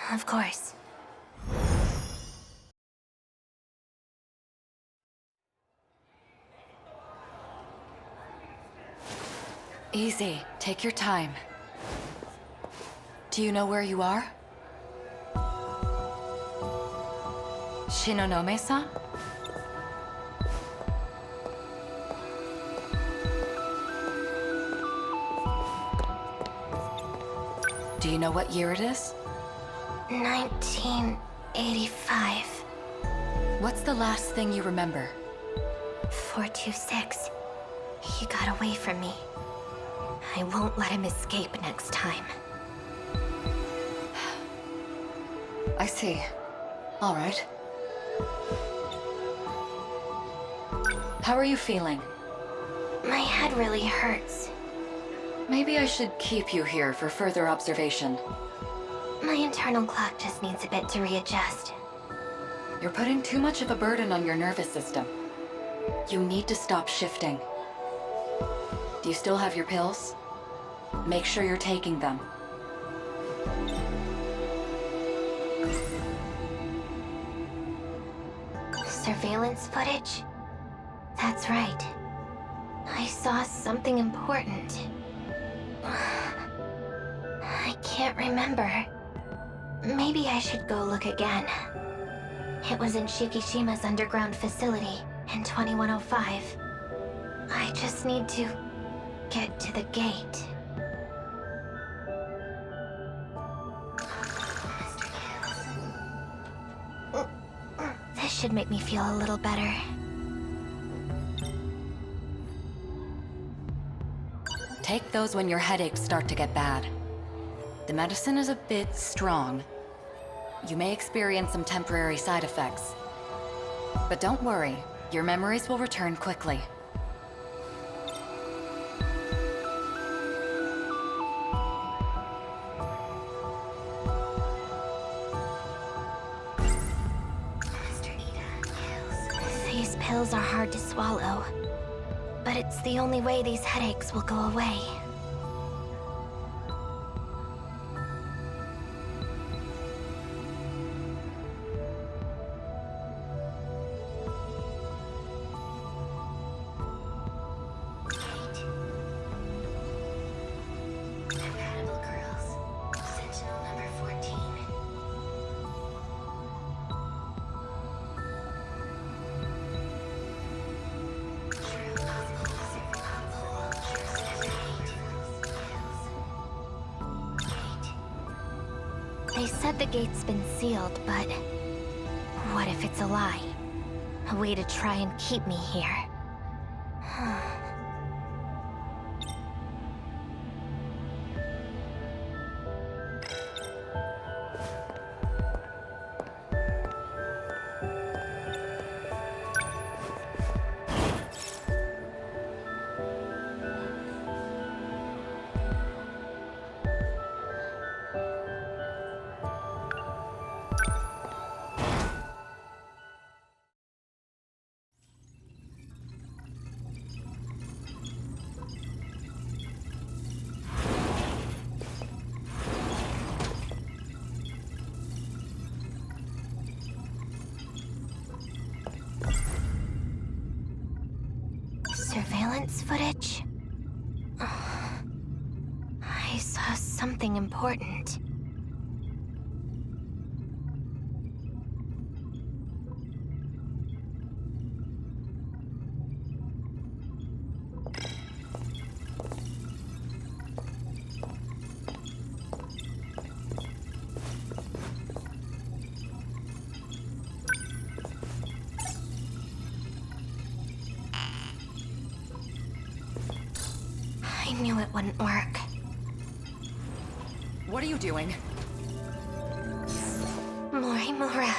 Of course. Easy. Take your time. Do you know where you are? Shinonome-san? Do you know what year it is? 1985. What's the last thing you remember? 426. He got away from me. I won't let him escape next time. I see. All right. How are you feeling? My head really hurts. Maybe I should keep you here for further observation. My internal clock just needs a bit to readjust. You're putting too much of a burden on your nervous system. You need to stop shifting. Do you still have your pills? Make sure you're taking them. Surveillance footage? That's right. I saw something important. I can't remember. Maybe I should go look again. It was in Shikishima's underground facility in 2105. I just need to get to the gate. This should make me feel a little better. Take those when your headaches start to get bad. The medicine is a bit strong. You may experience some temporary side effects. But don't worry, your memories will return quickly. These pills are hard to swallow, but it's the only way these headaches will go away. Compatible girls. Sentinel number 14. They said the gate's been sealed, but what if it's a lie? A way to try and keep me here. Surveillance footage? I saw something important. I knew it wouldn't work. What are you doing? Morimura.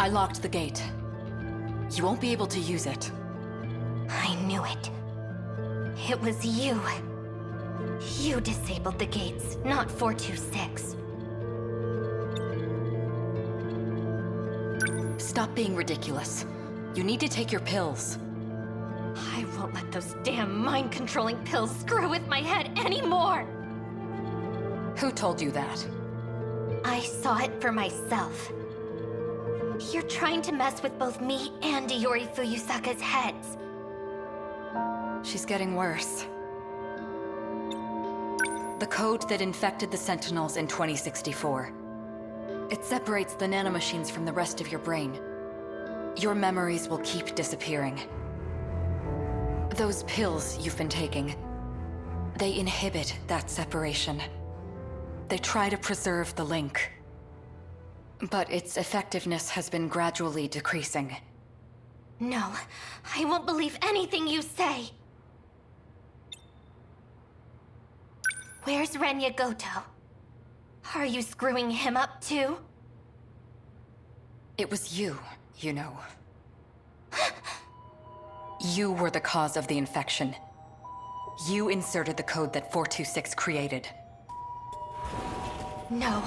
I locked the gate. You won't be able to use it. I knew it. It was you. You disabled the gates, not 426. Stop being ridiculous. You need to take your pills. I won't let those damn mind-controlling pills screw with my head anymore! Who told you that? I saw it for myself. You're trying to mess with both me and Iori Fuyusaka's heads. She's getting worse. The code that infected the Sentinels in 2064. It separates the nanomachines from the rest of your brain. Your memories will keep disappearing. Those pills you've been taking, they inhibit that separation. They try to preserve the link. But its effectiveness has been gradually decreasing. No, I won't believe anything you say! Where's Renya Goto? Are you screwing him up too? It was you, you know. You were the cause of the infection. You inserted the code that 426 created. No,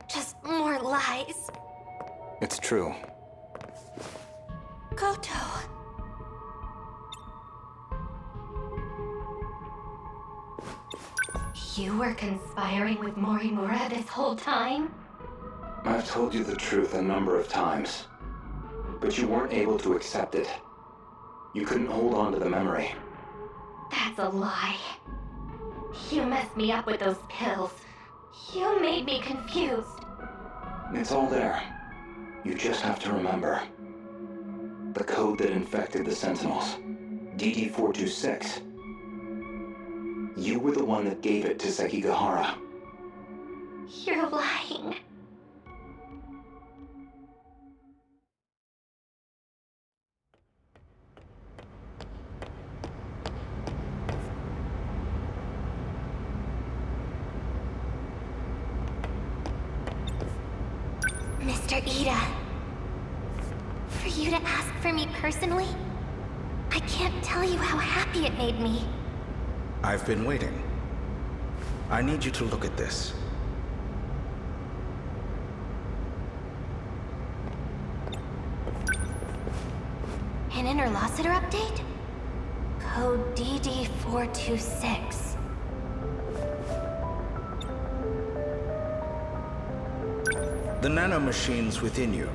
just more lies. It's true. Goto. You were conspiring with Morimura this whole time? I've told you the truth a number of times, but you weren't able to accept it. You couldn't hold on to the memory. That's a lie. You messed me up with those pills. You made me confused. It's all there. You just have to remember. The code that infected the Sentinels, DD426. You were the one that gave it to Sekigahara. You're lying. Mr. Ida, for you to ask for me personally, I can't tell you how happy it made me. I've been waiting. I need you to look at this. An interlocutor update? Code DD426. The nanomachines within you.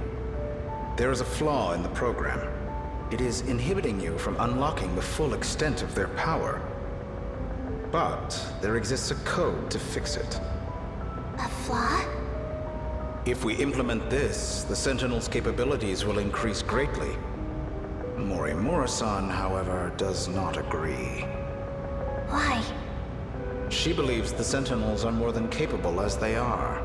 There is a flaw in the program. It is inhibiting you from unlocking the full extent of their power. But there exists a code to fix it. A flaw? If we implement this, the Sentinel's capabilities will increase greatly. Morimura-san, however, does not agree. Why? She believes the Sentinels are more than capable as they are.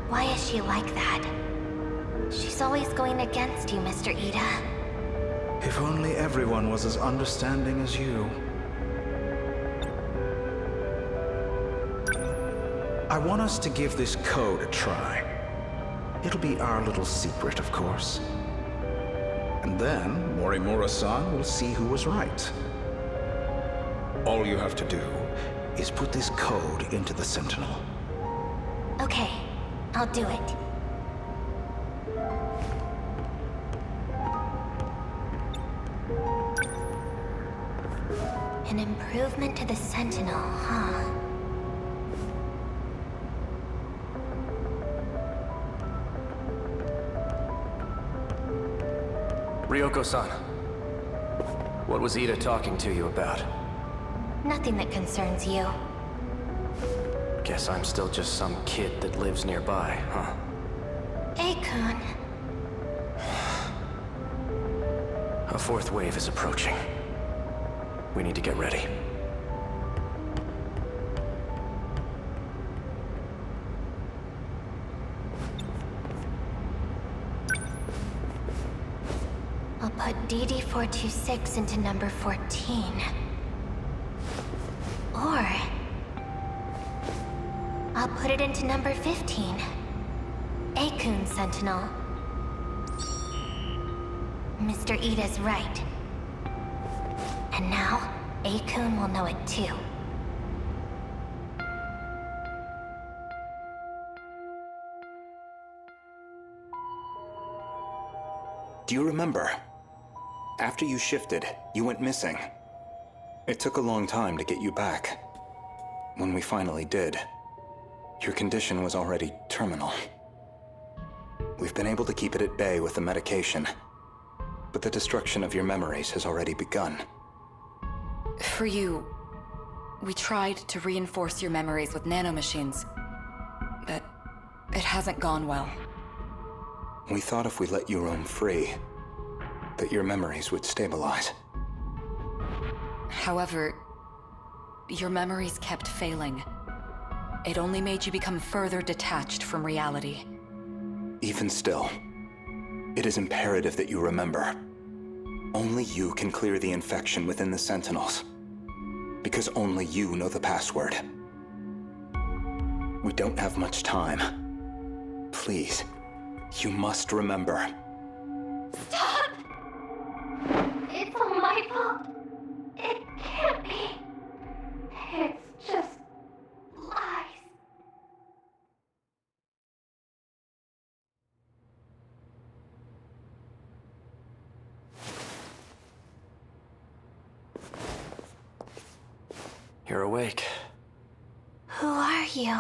Why is she like that? She's always going against you, Mr. Ida. If only everyone was as understanding as you. I want us to give this code a try. It'll be our little secret, of course. And then Morimura-san will see who was right. All you have to do is put this code into the Sentinel. Okay, I'll do it. An improvement to the Sentinel, huh? Ryoko-san, what was Ida talking to you about? Nothing that concerns you. Guess I'm still just some kid that lives nearby, huh? Akon. A fourth wave is approaching. We need to get ready. I'll put DD426 into number 14. Or I'll put it into number 15. Aegis, Sentinel. Mr. Ida's right. And now, Aegis will know it too. Do you remember? After you shifted, you went missing. It took a long time to get you back. When we finally did, your condition was already terminal. We've been able to keep it at bay with the medication, but the destruction of your memories has already begun. For you, we tried to reinforce your memories with nanomachines, but it hasn't gone well. We thought if we let you roam free, that your memories would stabilize. However, your memories kept failing. It only made you become further detached from reality. Even still, it is imperative that you remember. Only you can clear the infection within the Sentinels, because only you know the password. We don't have much time. Please, you must remember. Stop! It's all my fault. It can't be. It's just lies. You're awake. Who are you?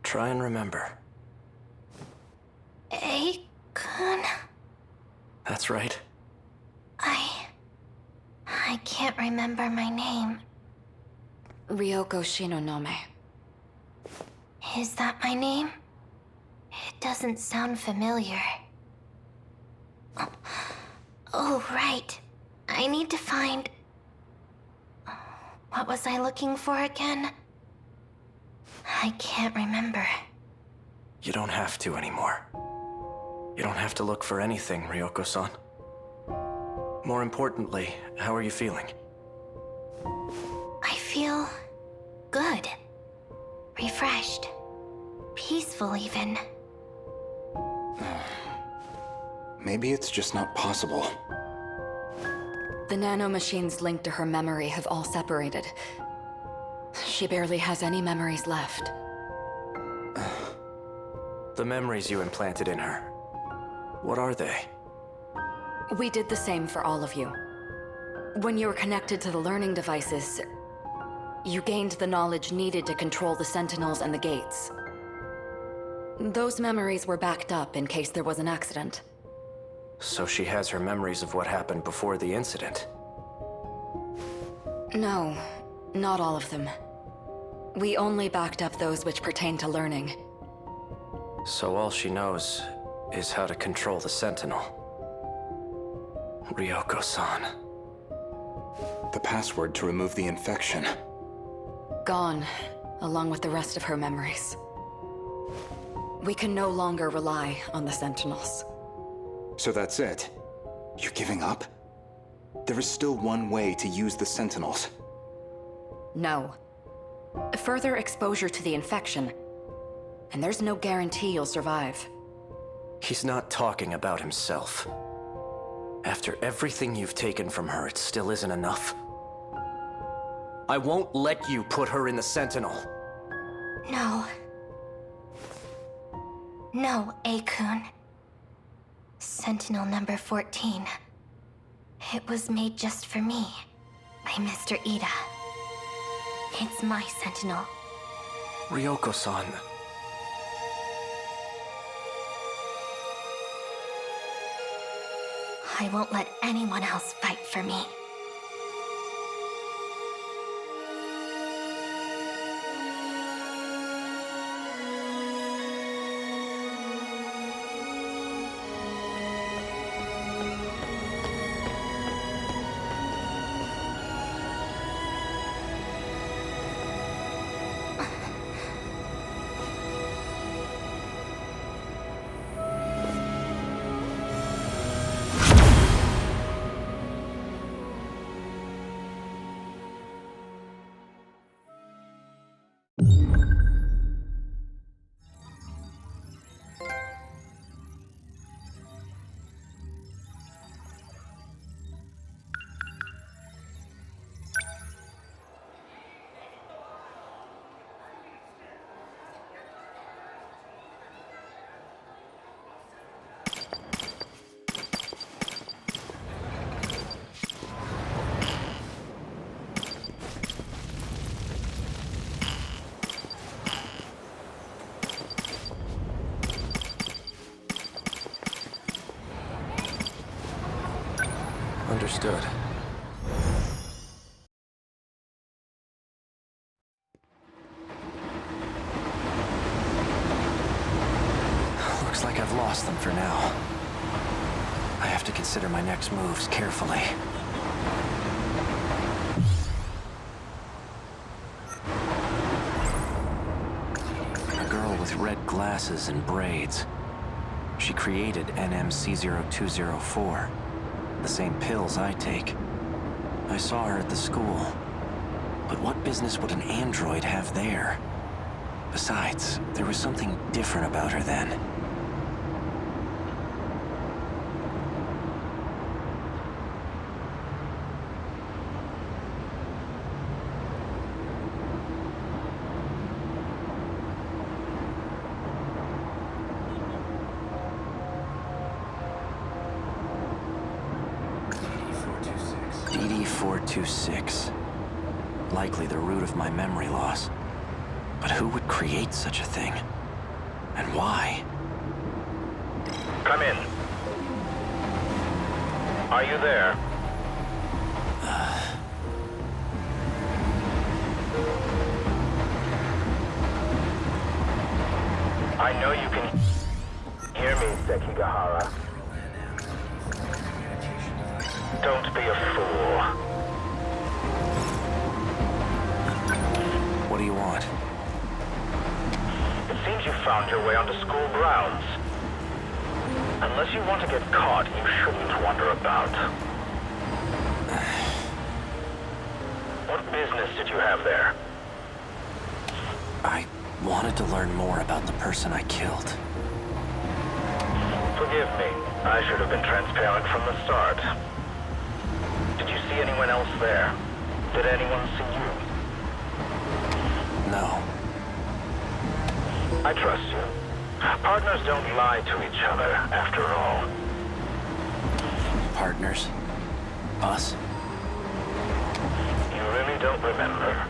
Try and remember. Aegis? That's right. I can't remember my name. Ryoko Shinonome. Is that my name? It doesn't sound familiar. Oh, right. I need to find... What was I looking for again? I can't remember. You don't have to anymore. You don't have to look for anything, Ryoko-san. More importantly, how are you feeling? I feel... good. Refreshed. Peaceful, even. Maybe it's just not possible. The nanomachines linked to her memory have all separated. She barely has any memories left. The memories you implanted in her, what are they? We did the same for all of you. When you were connected to the learning devices, you gained the knowledge needed to control the Sentinels and the gates. Those memories were backed up in case there was an accident. So she has her memories of what happened before the incident? No, not all of them. We only backed up those which pertain to learning. So all she knows is how to control the Sentinel. Ryoko-san. The password to remove the infection. Gone, along with the rest of her memories. We can no longer rely on the Sentinels. So that's it? You're giving up? There is still one way to use the Sentinels. No. Further exposure to the infection, and there's no guarantee you'll survive. He's not talking about himself. After everything you've taken from her, it still isn't enough. I won't let you put her in the Sentinel. No. No, Aegis. Sentinel number 14. It was made just for me, by Mr. Ida. It's my Sentinel. Ryoko-san. I won't let anyone else fight for me. Understood. Looks like I've lost them for now. I have to consider my next moves carefully. A girl with red glasses and braids. She created NMC-0204, the same pills I take. I saw her at the school. But what business would an android have there? Besides, there was something different about her then. DD-426. Likely the root of my memory loss. But who would create such a thing? And why? Come in. Are you there? I know you can hear me, Sekigahara. Don't be a fool. What do you want? It seems you found your way onto school grounds. Unless you want to get caught, you shouldn't wander about. What business did you have there? I wanted to learn more about the person I killed. Forgive me. I should have been transparent from the start. Did you see anyone else there? Did anyone see you? No. I trust you. Partners don't lie to each other, after all. Partners? Us? You really don't remember.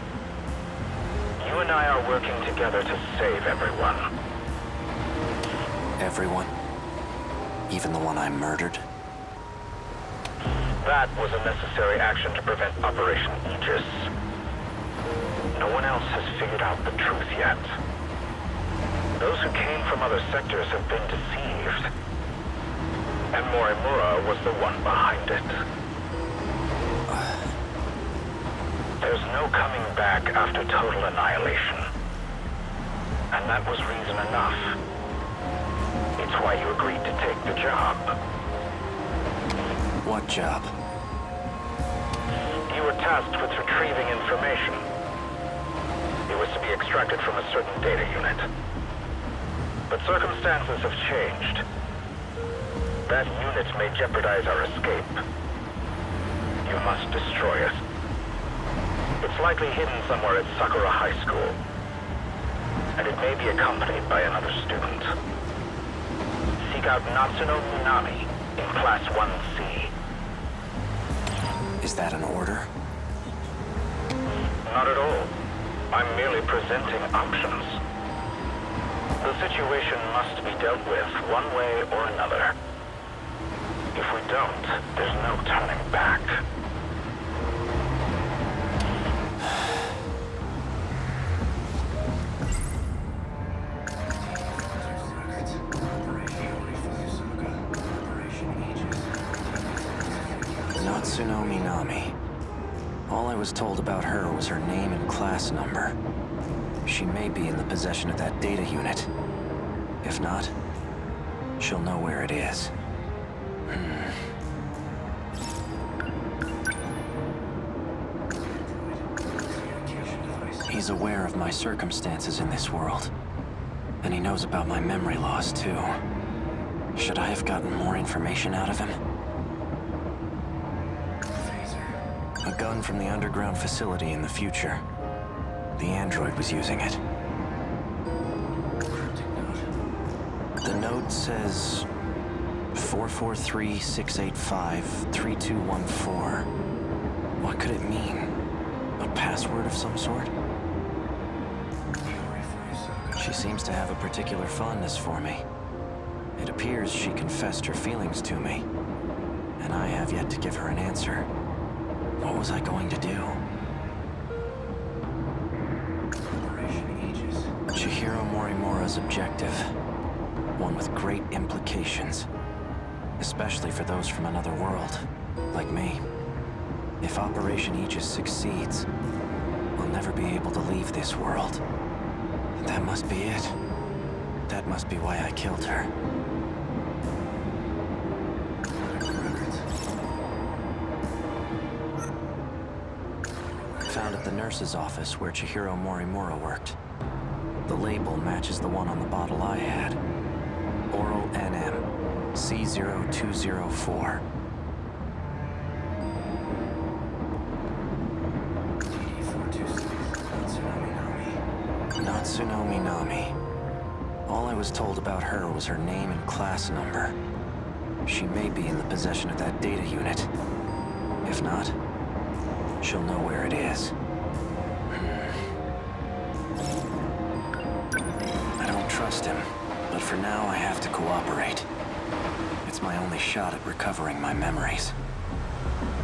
You and I are working together to save everyone. Everyone? Even the one I murdered? That was a necessary action to prevent Operation Aegis. No one else has figured out the truth yet. Those who came from other sectors have been deceived. And Morimura was the one behind it. There's no coming back after total annihilation. And that was reason enough. It's why you agreed to take the job. What job? You were tasked with retrieving information. It was to be extracted from a certain data unit. But circumstances have changed. That unit may jeopardize our escape. You must destroy it. It's likely hidden somewhere at Sakura High School. And it may be accompanied by another student. Seek out Natsuno Minami in Class 1C. Is that an order? Not at all. I'm merely presenting options. The situation must be dealt with one way or another. If we don't, there's no turning back. Natsuno Minami. All I was told about her was her name and class number. She may be in the possession of that data unit. If not, she'll know where it is. He's aware of my circumstances in this world. And he knows about my memory loss, too. Should I have gotten more information out of him? A gun from the underground facility in the future. The android was using it. The note says 443-685-3214. What could it mean? A password of some sort? She seems to have a particular fondness for me. It appears she confessed her feelings to me. And I have yet to give her an answer. What was I going to do? Operation Aegis. Chihiro Morimura's objective. One with great implications. Especially for those from another world, like me. If Operation Aegis succeeds, we'll never be able to leave this world. That must be it. That must be why I killed her. Found at the nurse's office where Chihiro Morimura worked. The label matches the one on the bottle I had. Oral NM, C0204. Not Tsunami Nami. All I was told about her was her name and class number. She may be in the possession of that data unit. If not, she'll know where it is. I don't trust him, but for now I have to cooperate. It's my only shot at recovering my memories.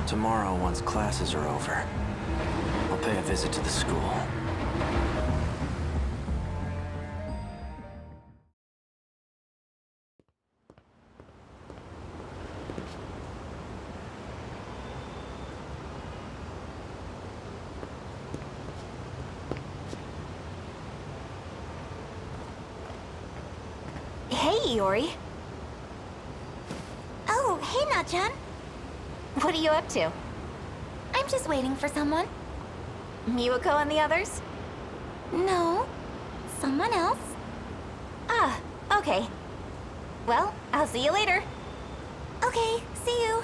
Tomorrow, once classes are over, I'll pay a visit to the school. Hey, Yori. Oh, hey, Nachan. What are you up to? I'm just waiting for someone. Miwako and the others? No, someone else. Ah, okay. Well, I'll see you later. Okay, see you.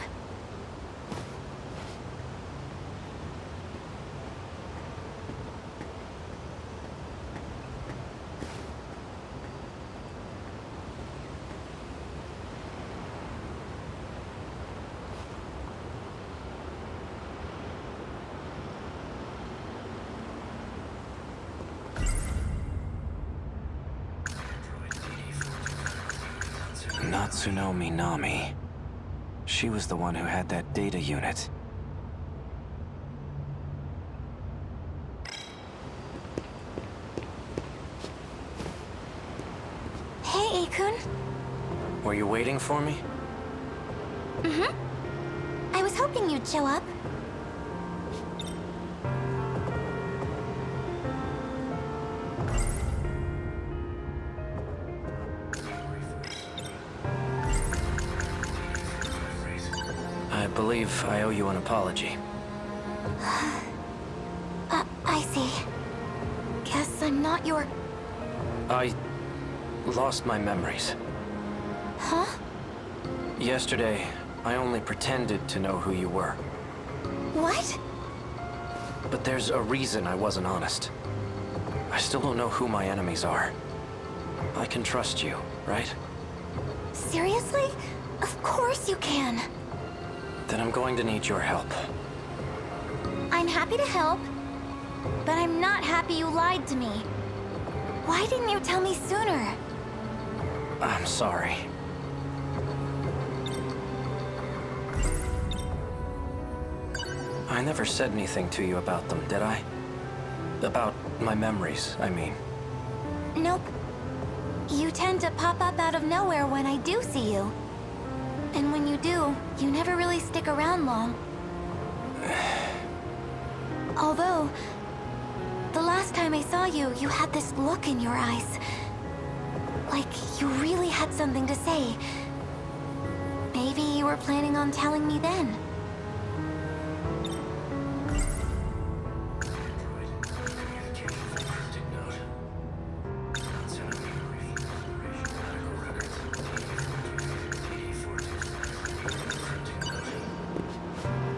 Not Tsunami Nami. She was the one who had that data unit. Hey, Akun. Were you waiting for me? I was hoping you'd show up. I believe I owe you an apology. I see. Guess I'm not your... I lost my memories. Huh? Yesterday, I only pretended to know who you were. What? But there's a reason I wasn't honest. I still don't know who my enemies are. I can trust you, right? Seriously? Of course you can. Then I'm going to need your help. I'm happy to help, but I'm not happy you lied to me. Why didn't you tell me sooner? I'm sorry. I never said anything to you about them, did I? About my memories, I mean. Nope. You tend to pop up out of nowhere when I do see you. And when you do, you never really stick around long. Although, the last time I saw you, you had this look in your eyes. Like you really had something to say. Maybe you were planning on telling me then.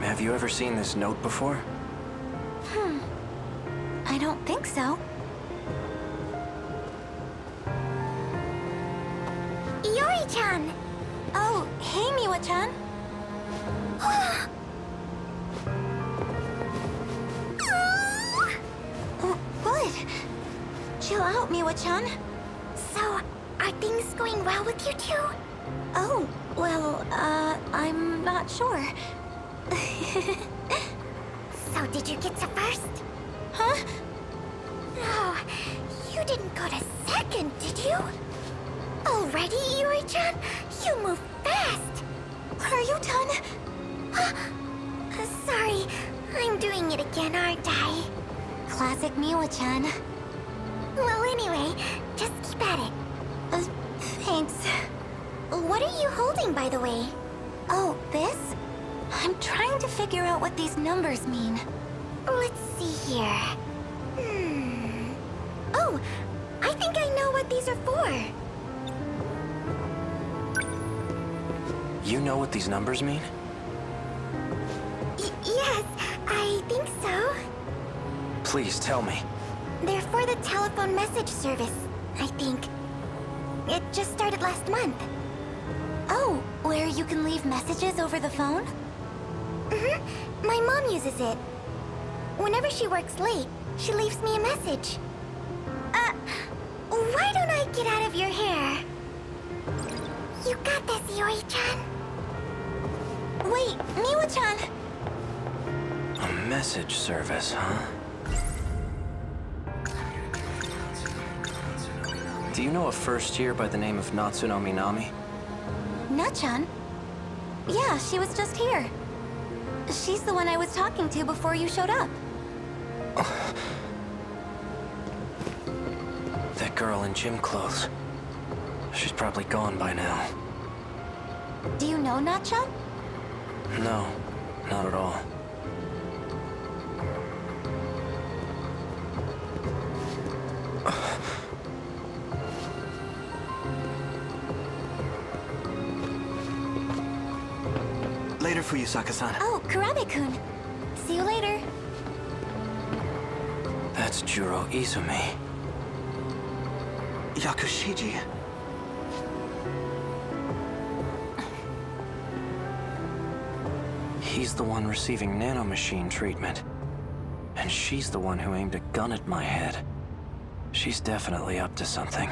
Have you ever seen this note before? I don't think so. Yori-chan! Oh, hey, Miwa-chan. What? Chill out, Miwa-chan. So, are things going well with you two? Oh, well, I'm not sure. So did you get to first? Huh? No, you didn't go to second, did you? Already, Yuri-chan? You move fast! Are you done? Sorry, I'm doing it again, aren't I? Classic Miwa-chan. Well, anyway, just keep at it. Thanks. What are you holding, by the way? Oh, this? I'm trying to figure out what these numbers mean. Let's see here. Oh, I think I know what these are for. You know what these numbers mean? Yes, I think so. Please tell me. They're for the telephone message service, I think. It just started last month. Oh, where you can leave messages over the phone? My mom uses it. Whenever she works late, she leaves me a message. Why don't I get out of your hair? You got this, Yuri-chan. Wait, Miwa-chan! A message service, huh? Do you know a first year by the name of Natsuno Minami? Na-chan? Yeah, she was just here. She's the one I was talking to before you showed up. That girl in gym clothes. She's probably gone by now. Do you know Na-chan? No, not at all. Later, Fuyusaka-san. Oh, Kurabe-kun. See you later. That's Juro Izumi. Yakushiji. He's the one receiving nanomachine treatment. And she's the one who aimed a gun at my head. She's definitely up to something.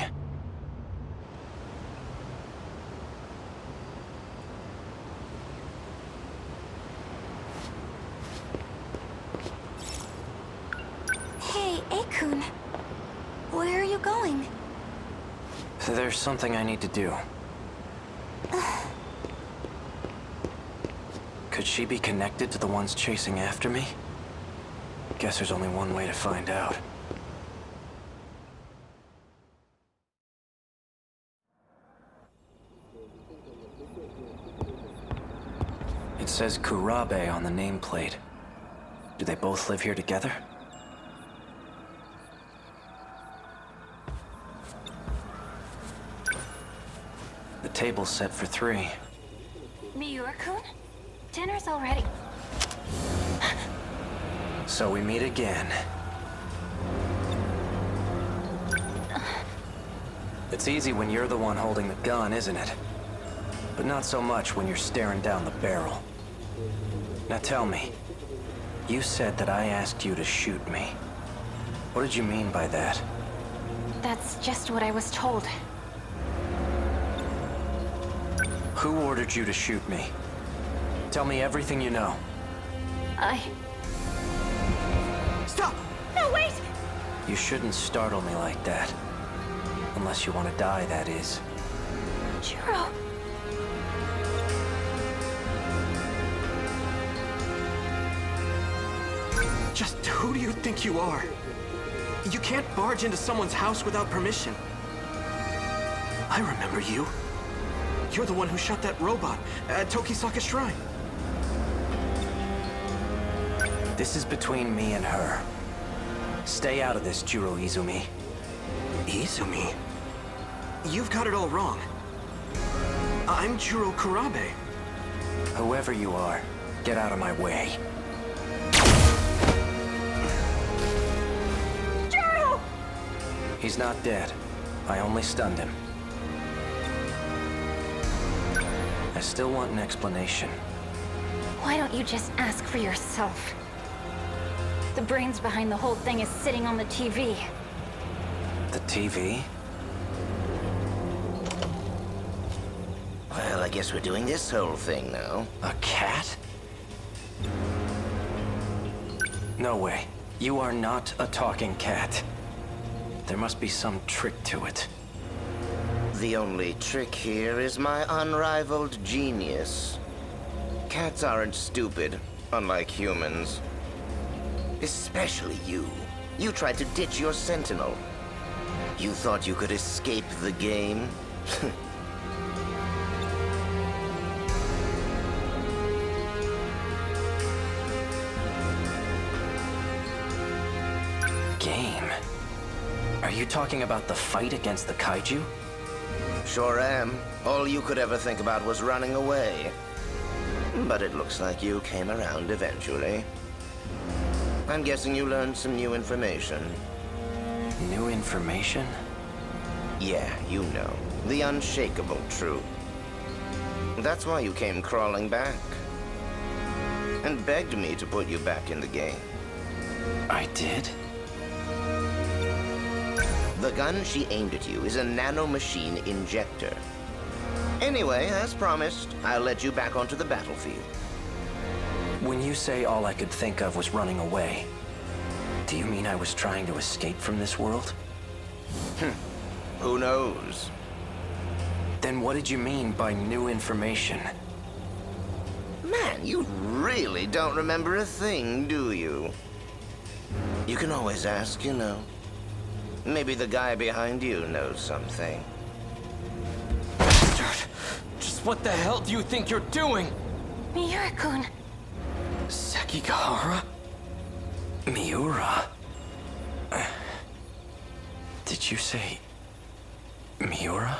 Hey, Ei-kun. Where are you going? There's something I need to do. Could she be connected to the ones chasing after me? Guess there's only one way to find out. It says Kurabe on the nameplate. Do they both live here together? The table's set for 3. Miura-kun? Dinner's already... So we meet again. It's easy when you're the one holding the gun, isn't it? But not so much when you're staring down the barrel. Now tell me, you said that I asked you to shoot me. What did you mean by that? That's just what I was told. Who ordered you to shoot me? Tell me everything you know. Stop! No, wait! You shouldn't startle me like that. Unless you want to die, that is. Juro. Just who do you think you are? You can't barge into someone's house without permission. I remember you. You're the one who shot that robot at Tokisaka Shrine. This is between me and her. Stay out of this, Juro Izumi. Izumi? You've got it all wrong. I'm Juro Kurabe. Whoever you are, get out of my way. Juro! He's not dead. I only stunned him. I still want an explanation. Why don't you just ask for yourself? The brains behind the whole thing is sitting on the TV. The TV? I guess we're doing this whole thing now. A cat? No way. You are not a talking cat. There must be some trick to it. The only trick here is my unrivaled genius. Cats aren't stupid, unlike humans. Especially you. You tried to ditch your Sentinel. You thought you could escape the game? Game? Are you talking about the fight against the kaiju? Sure am. All you could ever think about was running away. But it looks like you came around eventually. I'm guessing you learned some new information. New information? Yeah, you know. The unshakable truth. That's why you came crawling back. And begged me to put you back in the game. I did? The gun she aimed at you is a nanomachine injector. Anyway, as promised, I'll let you back onto the battlefield. When you say all I could think of was running away, do you mean I was trying to escape from this world? Who knows? Then what did you mean by new information? Man, you really don't remember a thing, do you? You can always ask, you know. Maybe the guy behind you knows something. Bastard! Just what the hell do you think you're doing? Miura-kun. Sekigahara? Miura? Did you say Miura?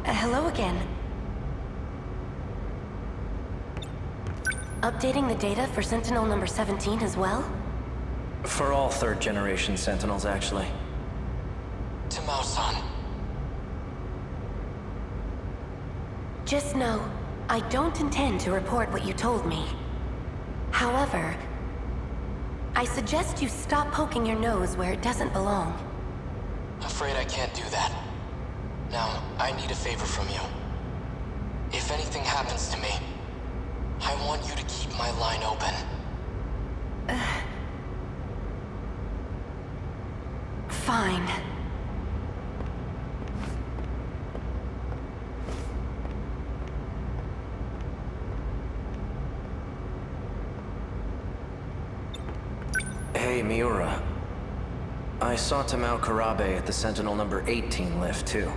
Hello again. Updating the data for Sentinel number 17 as well? For all third-generation Sentinels, actually. Tamao-san. Just know, I don't intend to report what you told me. However, I suggest you stop poking your nose where it doesn't belong. Afraid I can't do that. Now, I need a favor from you. If anything happens to me, I want you to keep my line open. Fine. Hey, Miura. I saw Tamao Karabe at the Sentinel number 18 lift, too.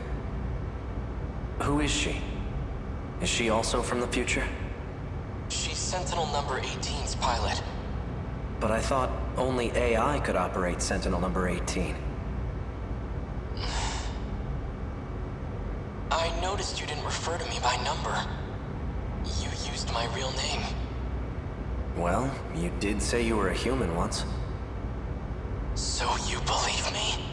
Who is she? Is she also from the future? She's Sentinel number 18's pilot. But I thought only AI could operate Sentinel number 18. I noticed you didn't refer to me by number. You used my real name. Well, you did say you were a human once. So you believe me?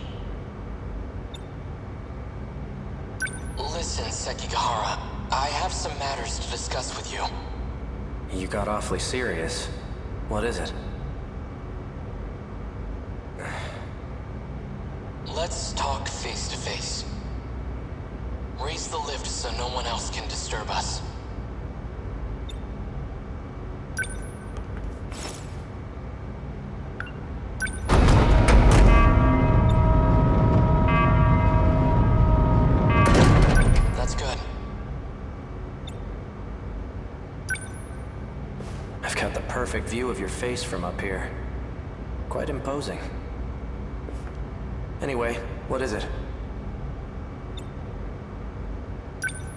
Listen, Sekigahara. I have some matters to discuss with you. You got awfully serious. What is it? Let's talk face to face. Raise the lift so no one else can disturb us. That's good. I've got the perfect view of your face from up here. Quite imposing. Anyway, what is it?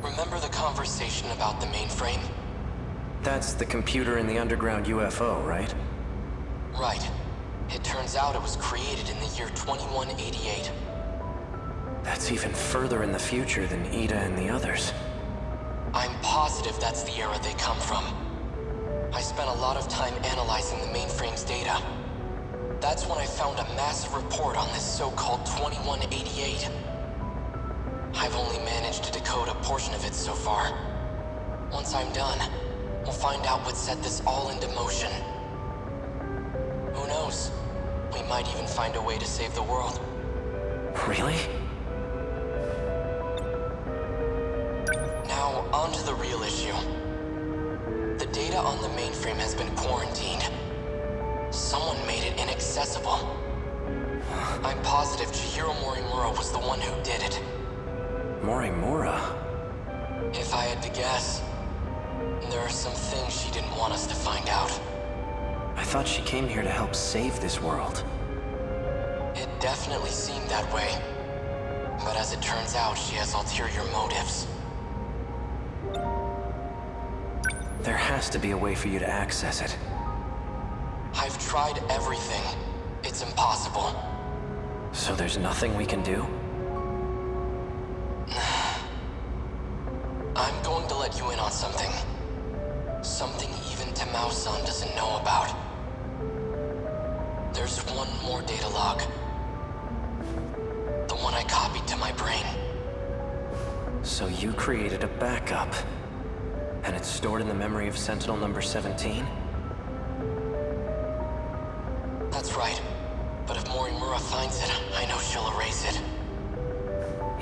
Remember the conversation about the mainframe? That's the computer in the underground UFO, right? Right. It turns out it was created in the year 2188. That's even further in the future than Ida and the others. I'm positive that's the era they come from. I spent a lot of time analyzing the mainframe's data. That's when I found a massive report on this so-called 2188. I've only managed to decode a portion of it so far. Once I'm done, we'll find out what set this all into motion. Who knows? We might even find a way to save the world. Really? Now, on to the real issue. The data on the mainframe has been quarantined. Someone made it inaccessible. I'm positive Chihiro Morimura was the one who did it. Morimura? If I had to guess, there are some things she didn't want us to find out. I thought she came here to help save this world. It definitely seemed that way. But as it turns out, she has ulterior motives. There has to be a way for you to access it. I've tried everything. It's impossible. So there's nothing we can do? I'm going to let you in on something. Something even Tamao-san doesn't know about. There's one more data log. The one I copied to my brain. So you created a backup, and it's stored in the memory of Sentinel number 17? That's right. But if Morimura finds it, I know she'll erase it.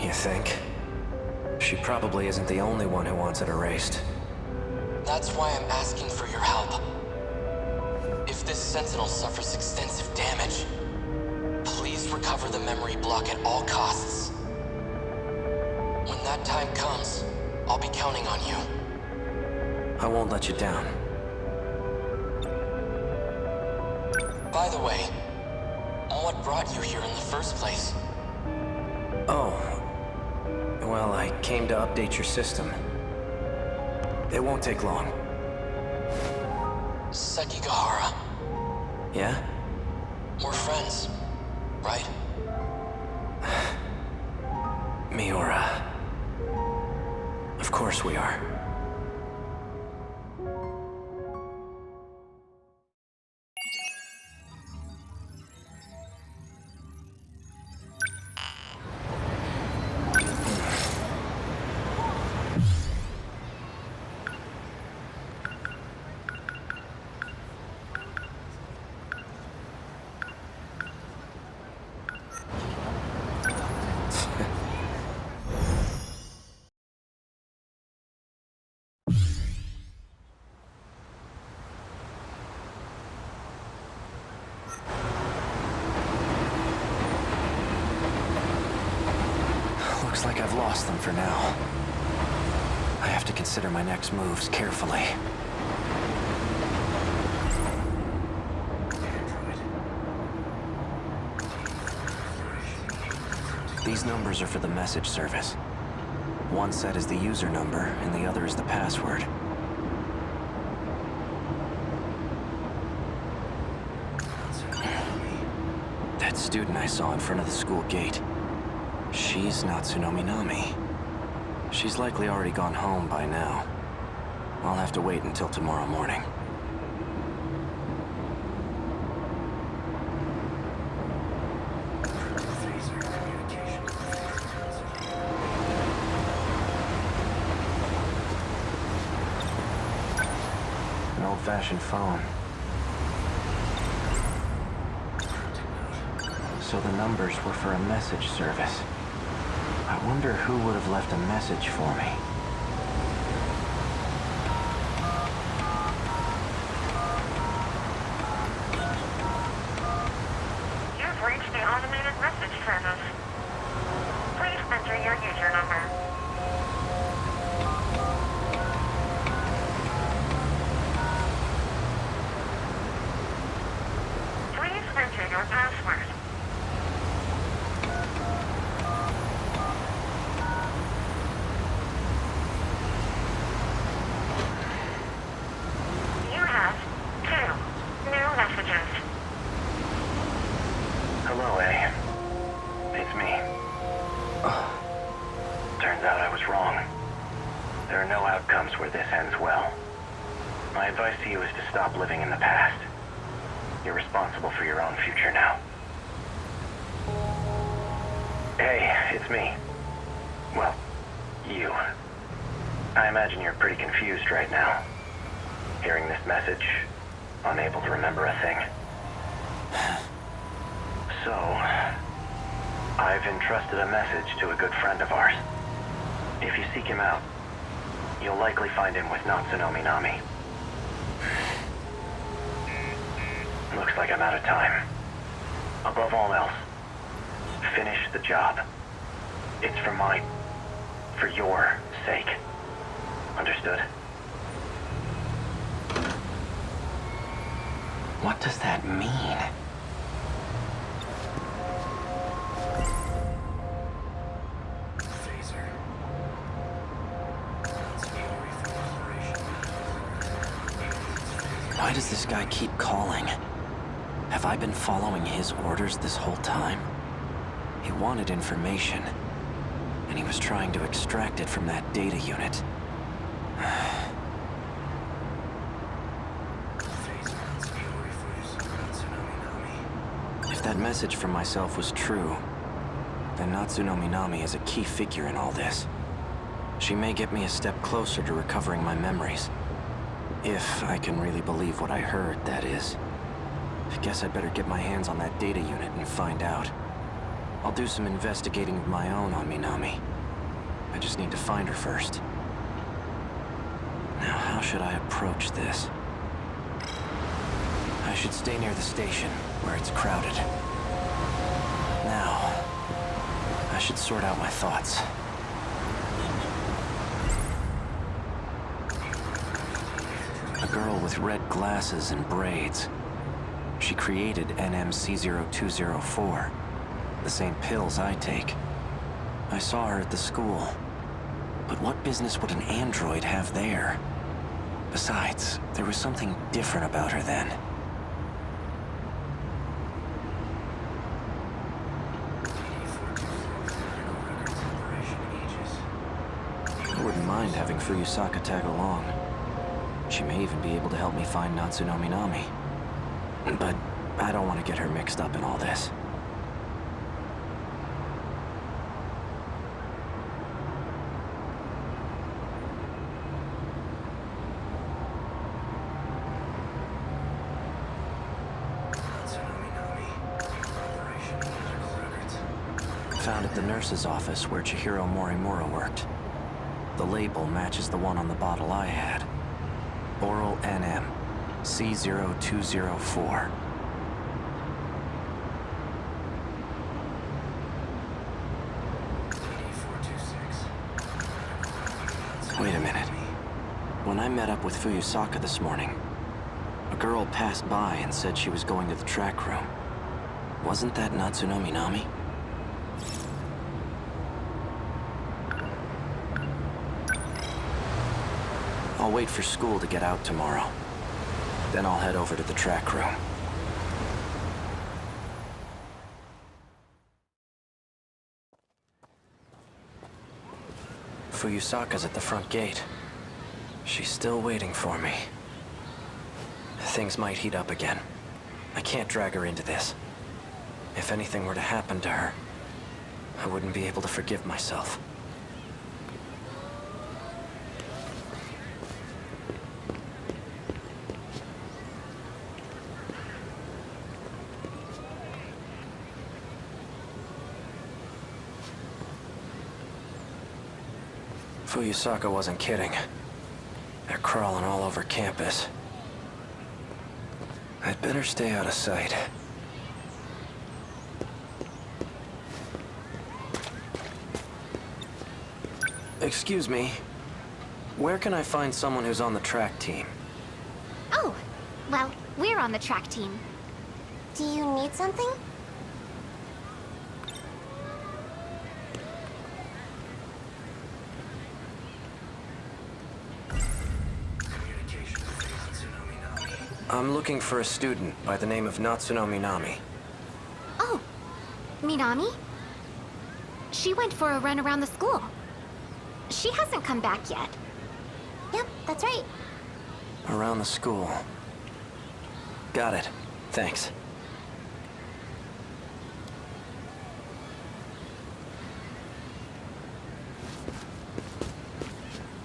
You think? She probably isn't the only one who wants it erased. That's why I'm asking for your help. If this Sentinel suffers extensive damage, please recover the memory block at all costs. When that time comes, I'll be counting on you. I won't let you down. By the way, what brought you here in the first place? Oh. Well, I came to update your system. It won't take long. Sekigahara. Yeah? We're friends, right? Miura. Of course we are. Looks like I've lost them for now. I have to consider my next moves carefully. These numbers are for the message service. One set is the user number, and the other is the password. That student I saw in front of the school gate. She's not Tsunomi Nami. She's likely already gone home by now. I'll have to wait until tomorrow morning. An old-fashioned phone. So the numbers were for a message service. I wonder who would have left a message for me. You've reached the automated message service. Please enter your user number. Please enter your password. You have 2 new messages. Hello, A. It's me. Turns out I was wrong. There are no outcomes where this ends well. My advice to you is to stop living in the past. You're responsible for your own future now. Hey, it's me. Well, you. I imagine you're pretty confused right now. Hearing this message, unable to remember a thing. So, I've entrusted a message to a good friend of ours. If you seek him out, you'll likely find him with Natsuno Minami. Looks like I'm out of time. Above all else, finish the job. It's for your sake. Understood? What does that mean? Why does this guy keep calling? Have I been following his orders this whole time? He wanted information, and he was trying to extract it from that data unit. If that message from myself was true, then Natsuno Minami is a key figure in all this. She may get me a step closer to recovering my memories. If I can really believe what I heard, that is. I guess I'd better get my hands on that data unit and find out. I'll do some investigating of my own on Minami. I just need to find her first. Now, how should I approach this? I should stay near the station, where it's crowded. Now, I should sort out my thoughts. A girl with red glasses and braids. She created NMC0204, the same pills I take. I saw her at the school. But what business would an android have there? Besides, there was something different about her then. I wouldn't mind having Fuyusaka tag along. She may even be able to help me find Natsuno Minami. But I don't want to get her mixed up in all this. Found at the nurse's office where Chihiro Morimura worked. The label matches the one on the bottle I had. Oral NM, C0204. Wait a minute. When I met up with Fuyusaka this morning, a girl passed by and said she was going to the track room. Wasn't that Natsuno Minami? I'll wait for school to get out tomorrow. Then I'll head over to the track room. Fuyusaka's at the front gate. She's still waiting for me. Things might heat up again. I can't drag her into this. If anything were to happen to her, I wouldn't be able to forgive myself. Fuyusaka wasn't kidding. They're crawling all over campus. I'd better stay out of sight. Excuse me. Where can I find someone who's on the track team? Oh, well, we're on the track team. Do you need something? I'm looking for a student by the name of Natsuno Minami. Oh, Minami? She went for a run around the school. She hasn't come back yet. Yep, that's right. Around the school. Got it. Thanks.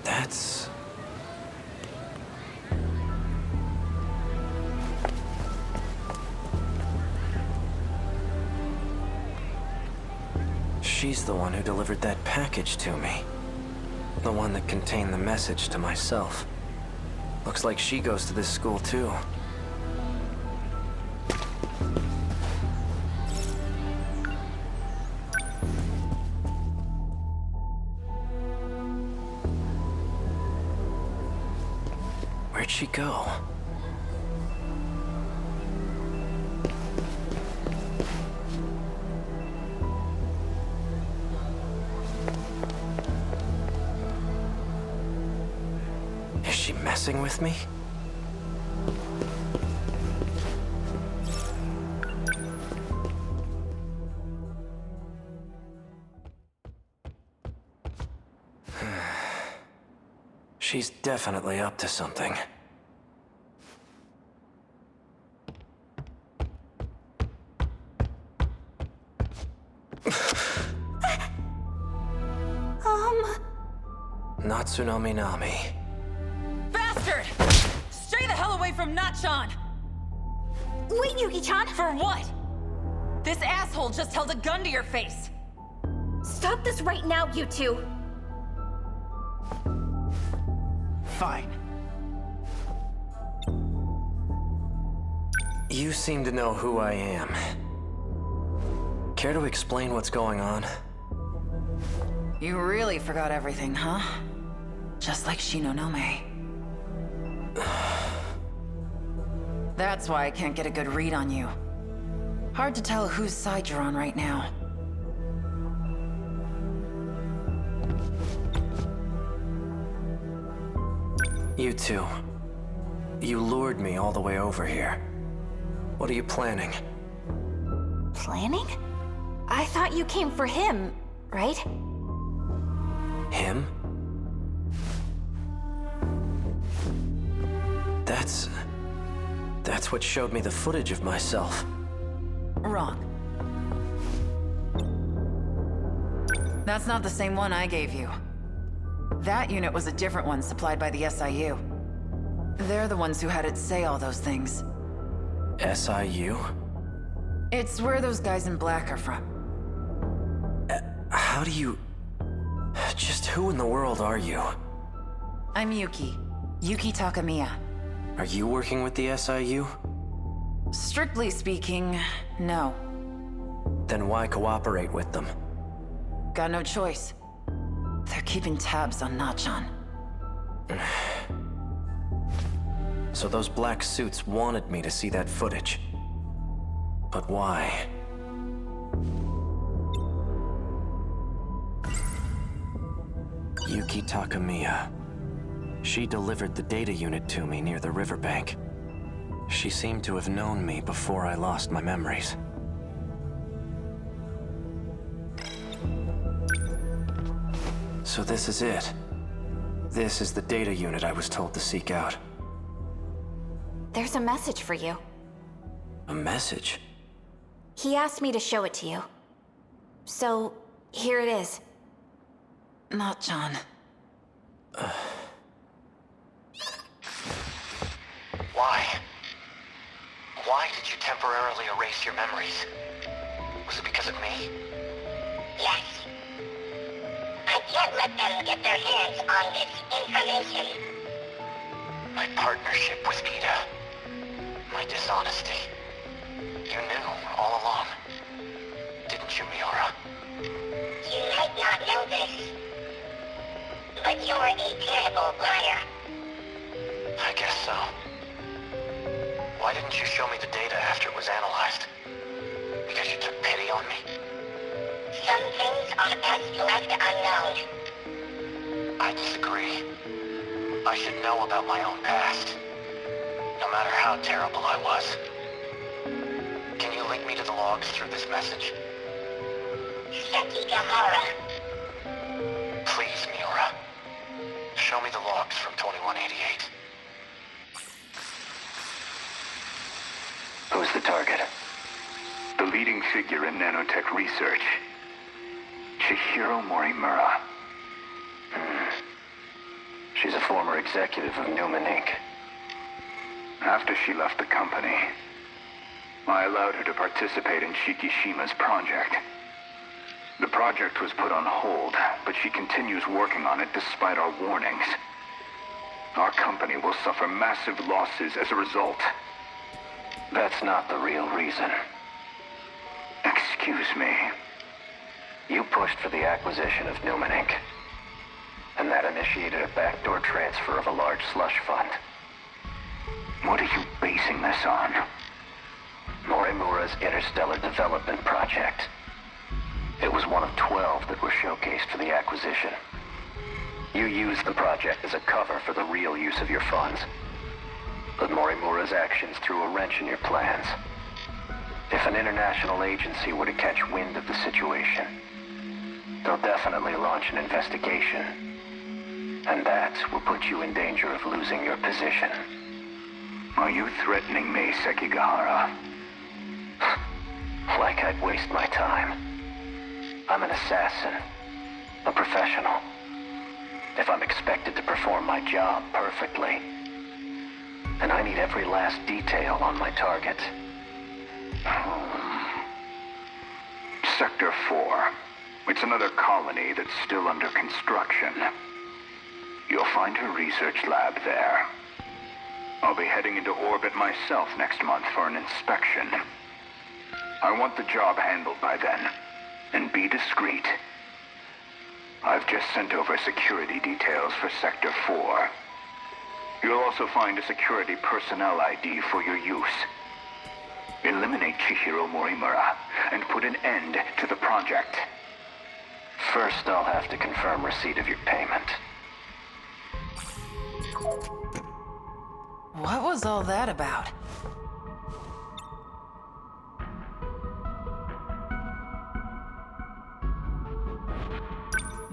That's... She's the one who delivered that package to me. The one that contained the message to myself. Looks like she goes to this school too. Where'd she go? Is she messing with me? She's definitely up to something. Not Tsunami Nami. Bastard! Stay the hell away from Natchan! Wait, Yuki-chan! For what? This asshole just held a gun to your face! Stop this right now, you two! Fine. You seem to know who I am. Care to explain what's going on? You really forgot everything, huh? Just like Shinonome. That's why I can't get a good read on you. Hard to tell whose side you're on right now. You two. You lured me all the way over here. What are you planning? Planning? I thought you came for him, right? Him? That's what showed me the footage of myself. Wrong. That's not the same one I gave you. That unit was a different one supplied by the SIU. They're the ones who had it say all those things. SIU? It's where those guys in black are from. How do you... Just who in the world are you? I'm Yuki. Yuki Takamiya. Are you working with the SIU? Strictly speaking, no. Then why cooperate with them? Got no choice. They're keeping tabs on Natchan. So those black suits wanted me to see that footage. But why? Yuki Takamiya. She delivered the data unit to me near the riverbank. She seemed to have known me before I lost my memories. So this is it. This is the data unit I was told to seek out. There's a message for you. A message? He asked me to show it to you. So, here it is. Natchan. Why? Why did you temporarily erase your memories? Was it because of me? Yes. I can't let them get their hands on this information. My partnership with Ida. My dishonesty. You knew all along. Didn't you, Miura? You might not know this, but you're a terrible liar. I guess so. Why didn't you show me the data after it was analyzed? Because you took pity on me? Some things are best left unknown. I disagree. I should know about my own past. No matter how terrible I was. Can you link me to the logs through this message? Sekigahara. Please, Miura. Show me the logs from 2188. the target? The leading figure in nanotech research, Chihiro Morimura. She's a former executive of Newman Inc. After she left the company, I allowed her to participate in Shikishima's project. The project was put on hold, but she continues working on it despite our warnings. Our company will suffer massive losses as a result. That's not the real reason. Excuse me. You pushed for the acquisition of Newman Inc. And that initiated a backdoor transfer of a large slush fund. What are you basing this on? Morimura's Interstellar Development Project. It was one of 12 that were showcased for the acquisition. You used the project as a cover for the real use of your funds. But Morimura's actions threw a wrench in your plans. If an international agency were to catch wind of the situation, they'll definitely launch an investigation. And that will put you in danger of losing your position. Are you threatening me, Sekigahara? Like I'd waste my time. I'm an assassin. A professional. If I'm expected to perform my job perfectly, and I need every last detail on my target. Sector 4. It's another colony that's still under construction. You'll find her research lab there. I'll be heading into orbit myself next month for an inspection. I want the job handled by then, and be discreet. I've just sent over security details for Sector 4. You'll also find a security personnel ID for your use. Eliminate Chihiro Morimura and put an end to the project. First, I'll have to confirm receipt of your payment. What was all that about?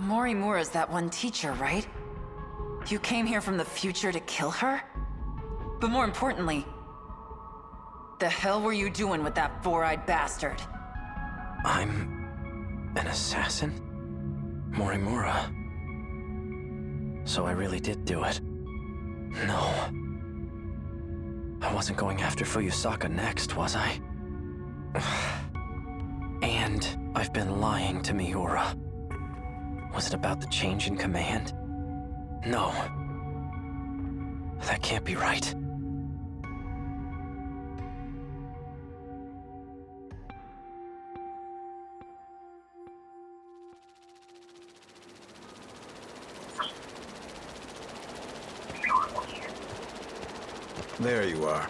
Morimura's that one teacher, right? You came here from the future to kill her? But more importantly, the hell were you doing with that four-eyed bastard? I'm an assassin? Morimura. So I really did do it. No. I wasn't going after Fuyusaka next, was I? And I've been lying to Miura. Was it about the change in command? No. That can't be right. There you are.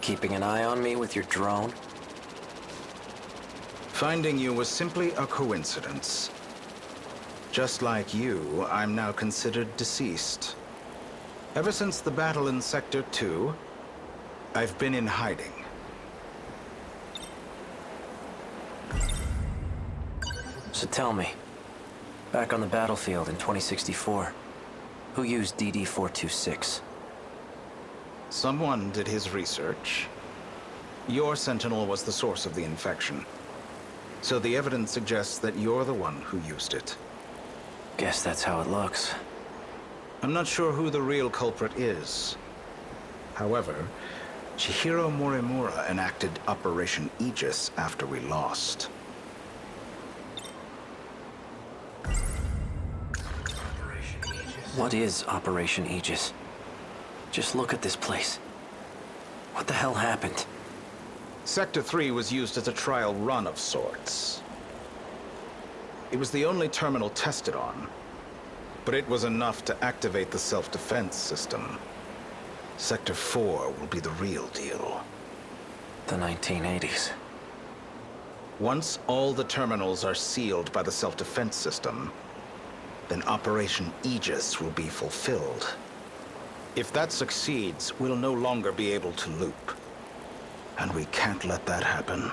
Keeping an eye on me with your drone? Finding you was simply a coincidence. Just like you, I'm now considered deceased. Ever since the battle in Sector 2, I've been in hiding. So tell me, back on the battlefield in 2064, who used DD-426? Someone did his research. Your Sentinel was the source of the infection. So the evidence suggests that you're the one who used it. Guess that's how it looks. I'm not sure who the real culprit is. However, Chihiro Morimura enacted Operation Aegis after we lost. What is Operation Aegis? Just look at this place. What the hell happened? Sector 3 was used as a trial run of sorts. It was the only terminal tested on, but it was enough to activate the self-defense system. Sector 4 will be the real deal. The 1980s. Once all the terminals are sealed by the self-defense system, then Operation Aegis will be fulfilled. If that succeeds, we'll no longer be able to loop. And we can't let that happen.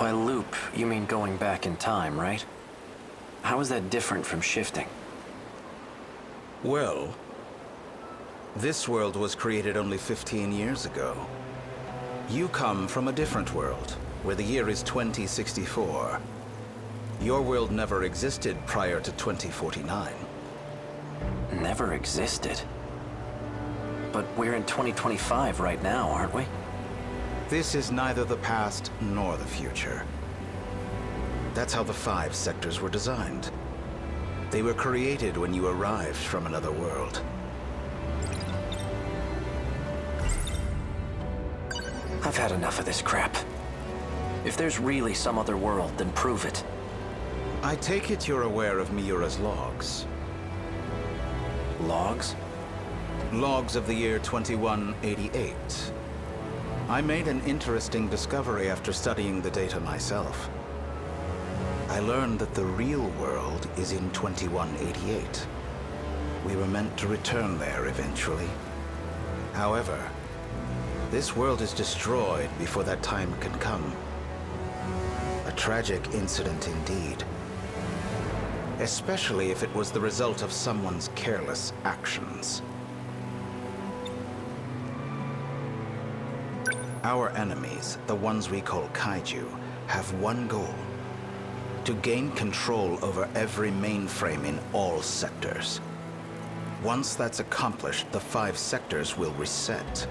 By loop, you mean going back in time, right? How is that different from shifting? Well, this world was created only 15 years ago. You come from a different world, where the year is 2064. Your world never existed prior to 2049. Never existed? But we're in 2025 right now, aren't we? This is neither the past nor the future. That's how the 5 sectors were designed. They were created when you arrived from another world. I've had enough of this crap. If there's really some other world, then prove it. I take it you're aware of Miura's logs. Logs? Logs of the year 2188. I made an interesting discovery after studying the data myself. I learned that the real world is in 2188. We were meant to return there eventually. However, this world is destroyed before that time can come. A tragic incident indeed. Especially if it was the result of someone's careless actions. Our enemies, the ones we call kaiju, have one goal: to gain control over every mainframe in all sectors. Once that's accomplished, the 5 sectors will reset.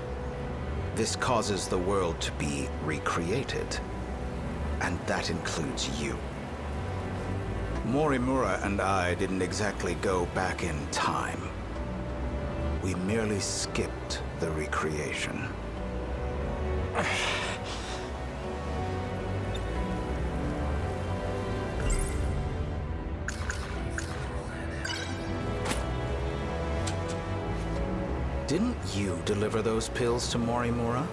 This causes the world to be recreated. And that includes you. Morimura and I didn't exactly go back in time. We merely skipped the recreation. Didn't you deliver those pills to Morimura?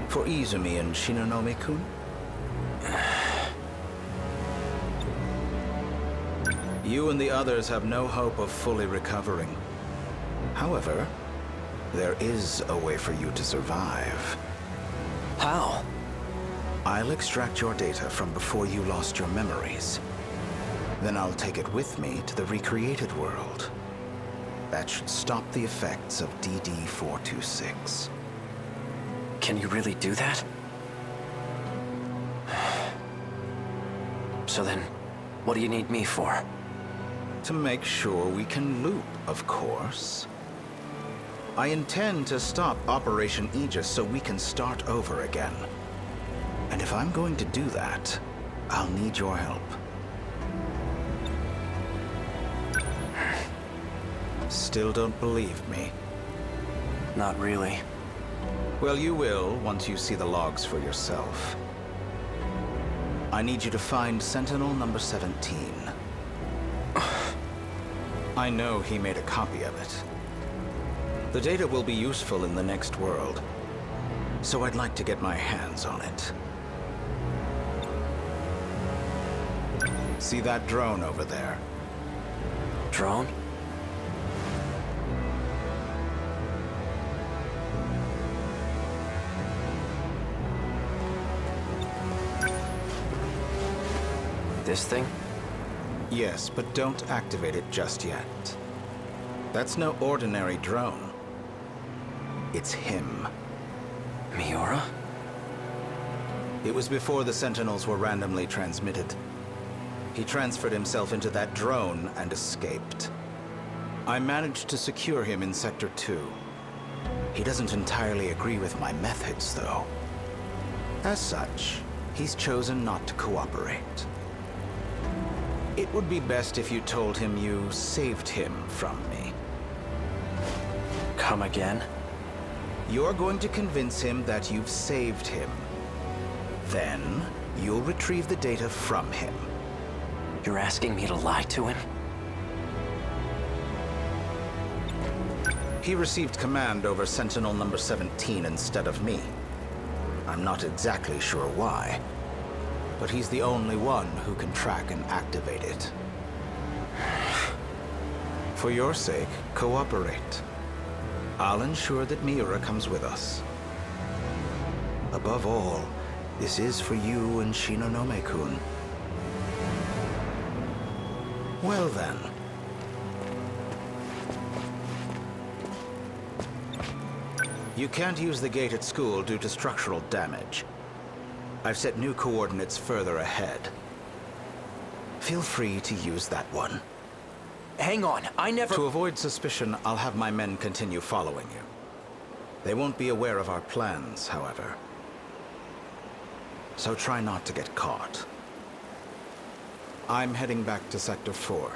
For Izumi and Shinonome-kun? You and the others have no hope of fully recovering. However, there is a way for you to survive. How? I'll extract your data from before you lost your memories. Then I'll take it with me to the recreated world. That should stop the effects of DD-426. Can you really do that? So then, what do you need me for? To make sure we can loop, of course. I intend to stop Operation Aegis so we can start over again. And if I'm going to do that, I'll need your help. Still don't believe me? Not really. Well, you will once you see the logs for yourself. I need you to find Sentinel number 17. I know he made a copy of it. The data will be useful in the next world, so I'd like to get my hands on it. See that drone over there? Drone? This thing? Yes, but don't activate it just yet. That's no ordinary drone. It's him. Miura? It was before the Sentinels were randomly transmitted. He transferred himself into that drone and escaped. I managed to secure him in Sector 2. He doesn't entirely agree with my methods, though. As such, he's chosen not to cooperate. It would be best if you told him you saved him from me. Come again? You're going to convince him that you've saved him. Then, you'll retrieve the data from him. You're asking me to lie to him? He received command over Sentinel number 17 instead of me. I'm not exactly sure why, but he's the only one who can track and activate it. For your sake, cooperate. I'll ensure that Miura comes with us. Above all, This is for you and Shinonome-kun. Well then. You can't use the gate at school due to structural damage. I've set new coordinates further ahead. Feel free to use that one. Hang on, I never... To avoid suspicion, I'll have my men continue following you. They won't be aware of our plans, however. So try not to get caught. I'm heading back to Sector 4.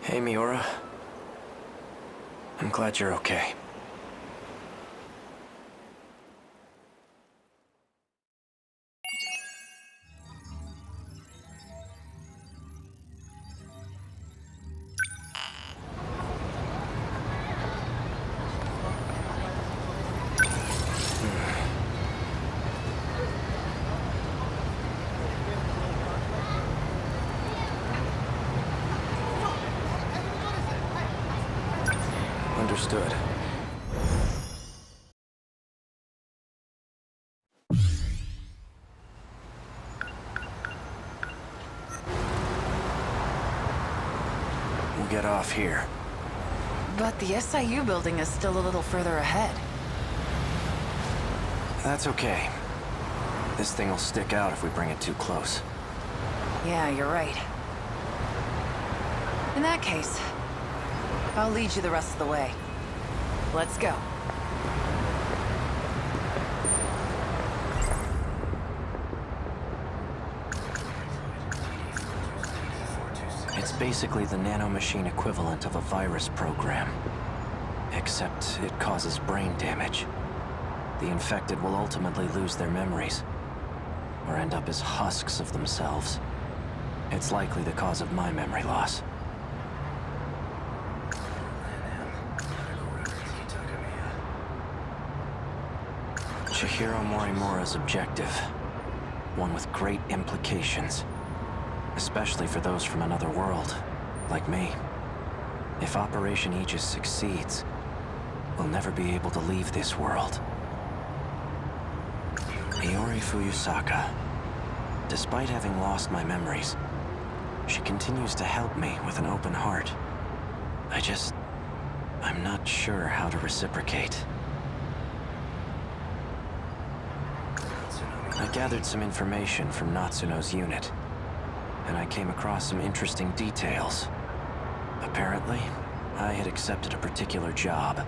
Hey, Miura. I'm glad you're okay. Understood. We'll get off here. But the SIU building is still a little further ahead. That's okay. This thing will stick out if we bring it too close. Yeah, you're right. In that case, I'll lead you the rest of the way. Let's go. It's basically the nanomachine equivalent of a virus program. Except it causes brain damage. The infected will ultimately lose their memories, or end up as husks of themselves. It's likely the cause of my memory loss. Chihiro Morimura's objective. One with great implications. Especially for those from another world, like me. If Operation Aegis succeeds, we'll never be able to leave this world. Iori Fuyusaka. Despite having lost my memories, she continues to help me with an open heart. I'm not sure how to reciprocate. I gathered some information from Natsuno's unit, and I came across some interesting details. Apparently, I had accepted a particular job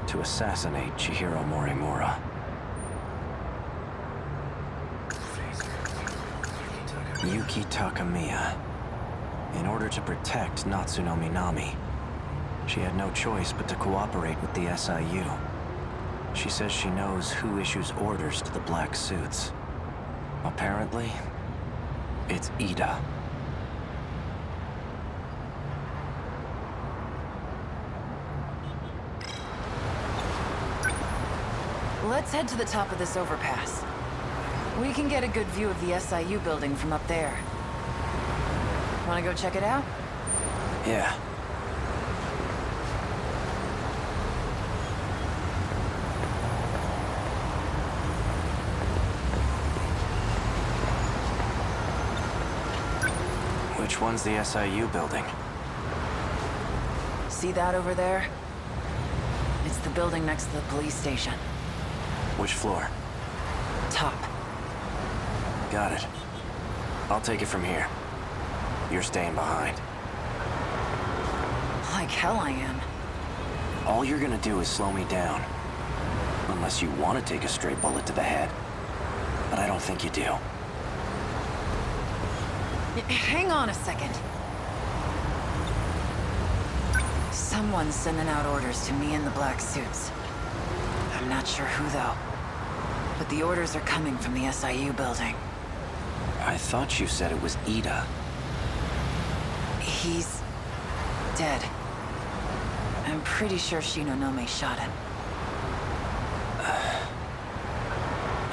to assassinate Chihiro Morimura. Yuki Takamiya. In order to protect Natsuno Minami, she had no choice but to cooperate with the SIU. She says she knows who issues orders to the black suits. Apparently, it's Ida. Let's head to the top of this overpass. We can get a good view of the SIU building from up there. Wanna go check it out? Yeah. Which one's the SIU building? See that over there? It's the building next to the police station. Which floor? Top. Got it. I'll take it from here. You're staying behind. Like hell I am. All you're gonna do is slow me down. Unless you want to take a straight bullet to the head. But I don't think you do. Hang on a second. Someone's sending out orders to me in the black suits. I'm not sure who, though. But the orders are coming from the SIU building. I thought you said it was Ida. He's... dead. I'm pretty sure Shinonome shot him.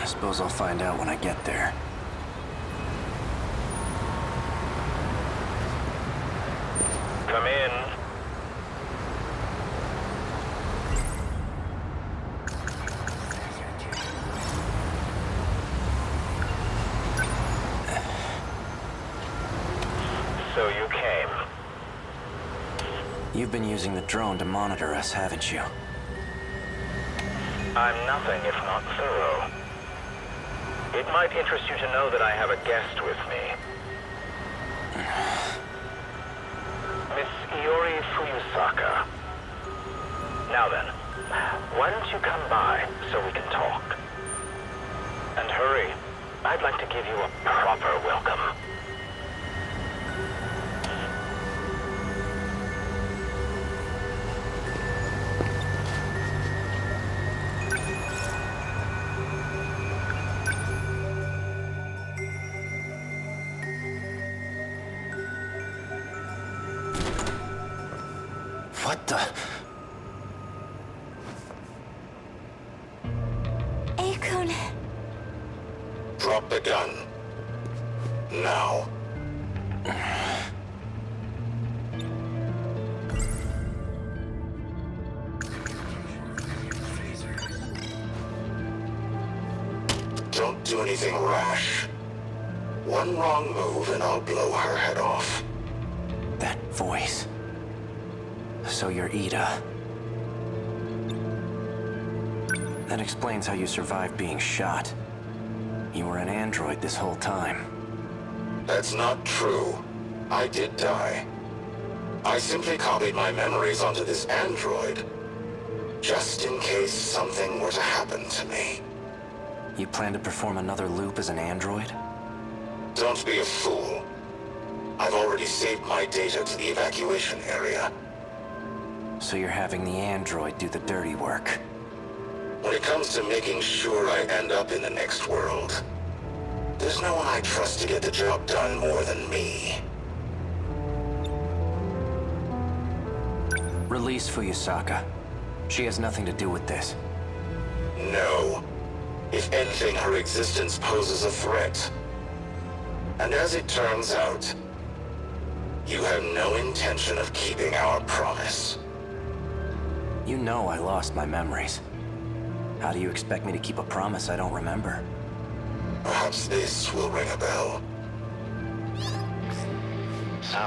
Suppose I'll find out when I get there. Come in. So you came. You've been using the drone to monitor us, haven't you? I'm nothing if not thorough. It might interest you to know that I have a guest with me. Miss Iori Fuyusaka. Now then, why don't you come by so we can talk? And hurry. I'd like to give you a proper welcome. What the? Akun. Drop the gun. Now. Don't do anything rash. One wrong move and I'll blow her head off. That voice. So you're Ida. That explains how you survived being shot. You were an android this whole time. That's not true. I did die. I simply copied my memories onto this android, just in case something were to happen to me. You plan to perform another loop as an android? Don't be a fool. I've already saved my data to the evacuation area. So you're having the android do the dirty work. When it comes to making sure I end up in the next world, there's no one I trust to get the job done more than me. Release Fuyusaka. She has nothing to do with this. No. If anything, her existence poses a threat. And as it turns out, you have no intention of keeping our promise. You know I lost my memories. How do you expect me to keep a promise I don't remember? Perhaps this will ring a bell. So,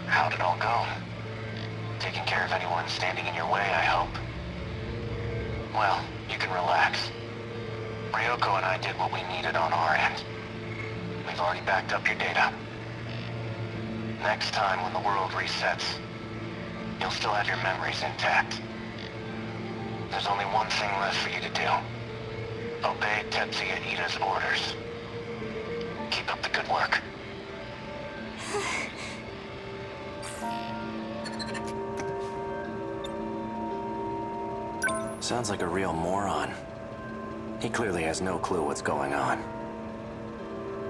how'd it all go? Taking care of anyone standing in your way, I hope. Well, you can relax. Ryoko and I did what we needed on our end. We've already backed up your data. Next time when the world resets, you'll still have your memories intact. There's only one thing left for you to do. Obey Tetsuya Ida's orders. Keep up the good work. Sounds like a real moron. He clearly has no clue what's going on.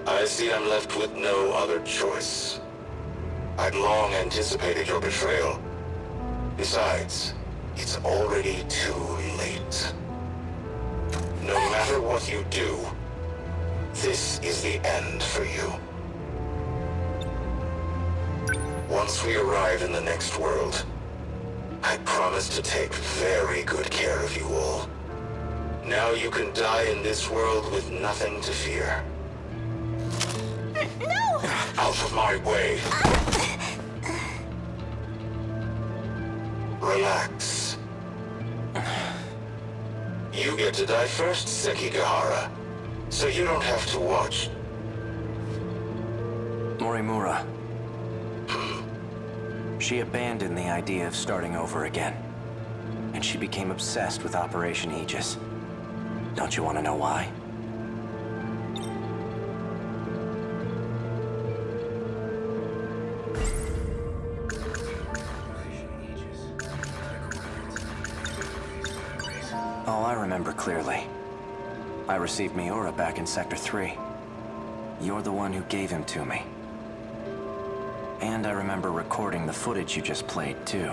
I see I'm left with no other choice. I'd long anticipated your betrayal. Besides, it's already too late. No matter what you do, this is the end for you. Once we arrive in the next world, I promise to take very good care of you all. Now you can die in this world with nothing to fear. No! Out of my way. Relax. You get to die first, Sekigahara, so you don't have to watch. Morimura. She abandoned the idea of starting over again. And she became obsessed with Operation Aegis. Don't you want to know why? Oh, I remember clearly. I received Miura back in Sector 3. You're the one who gave him to me. And I remember recording the footage you just played, too.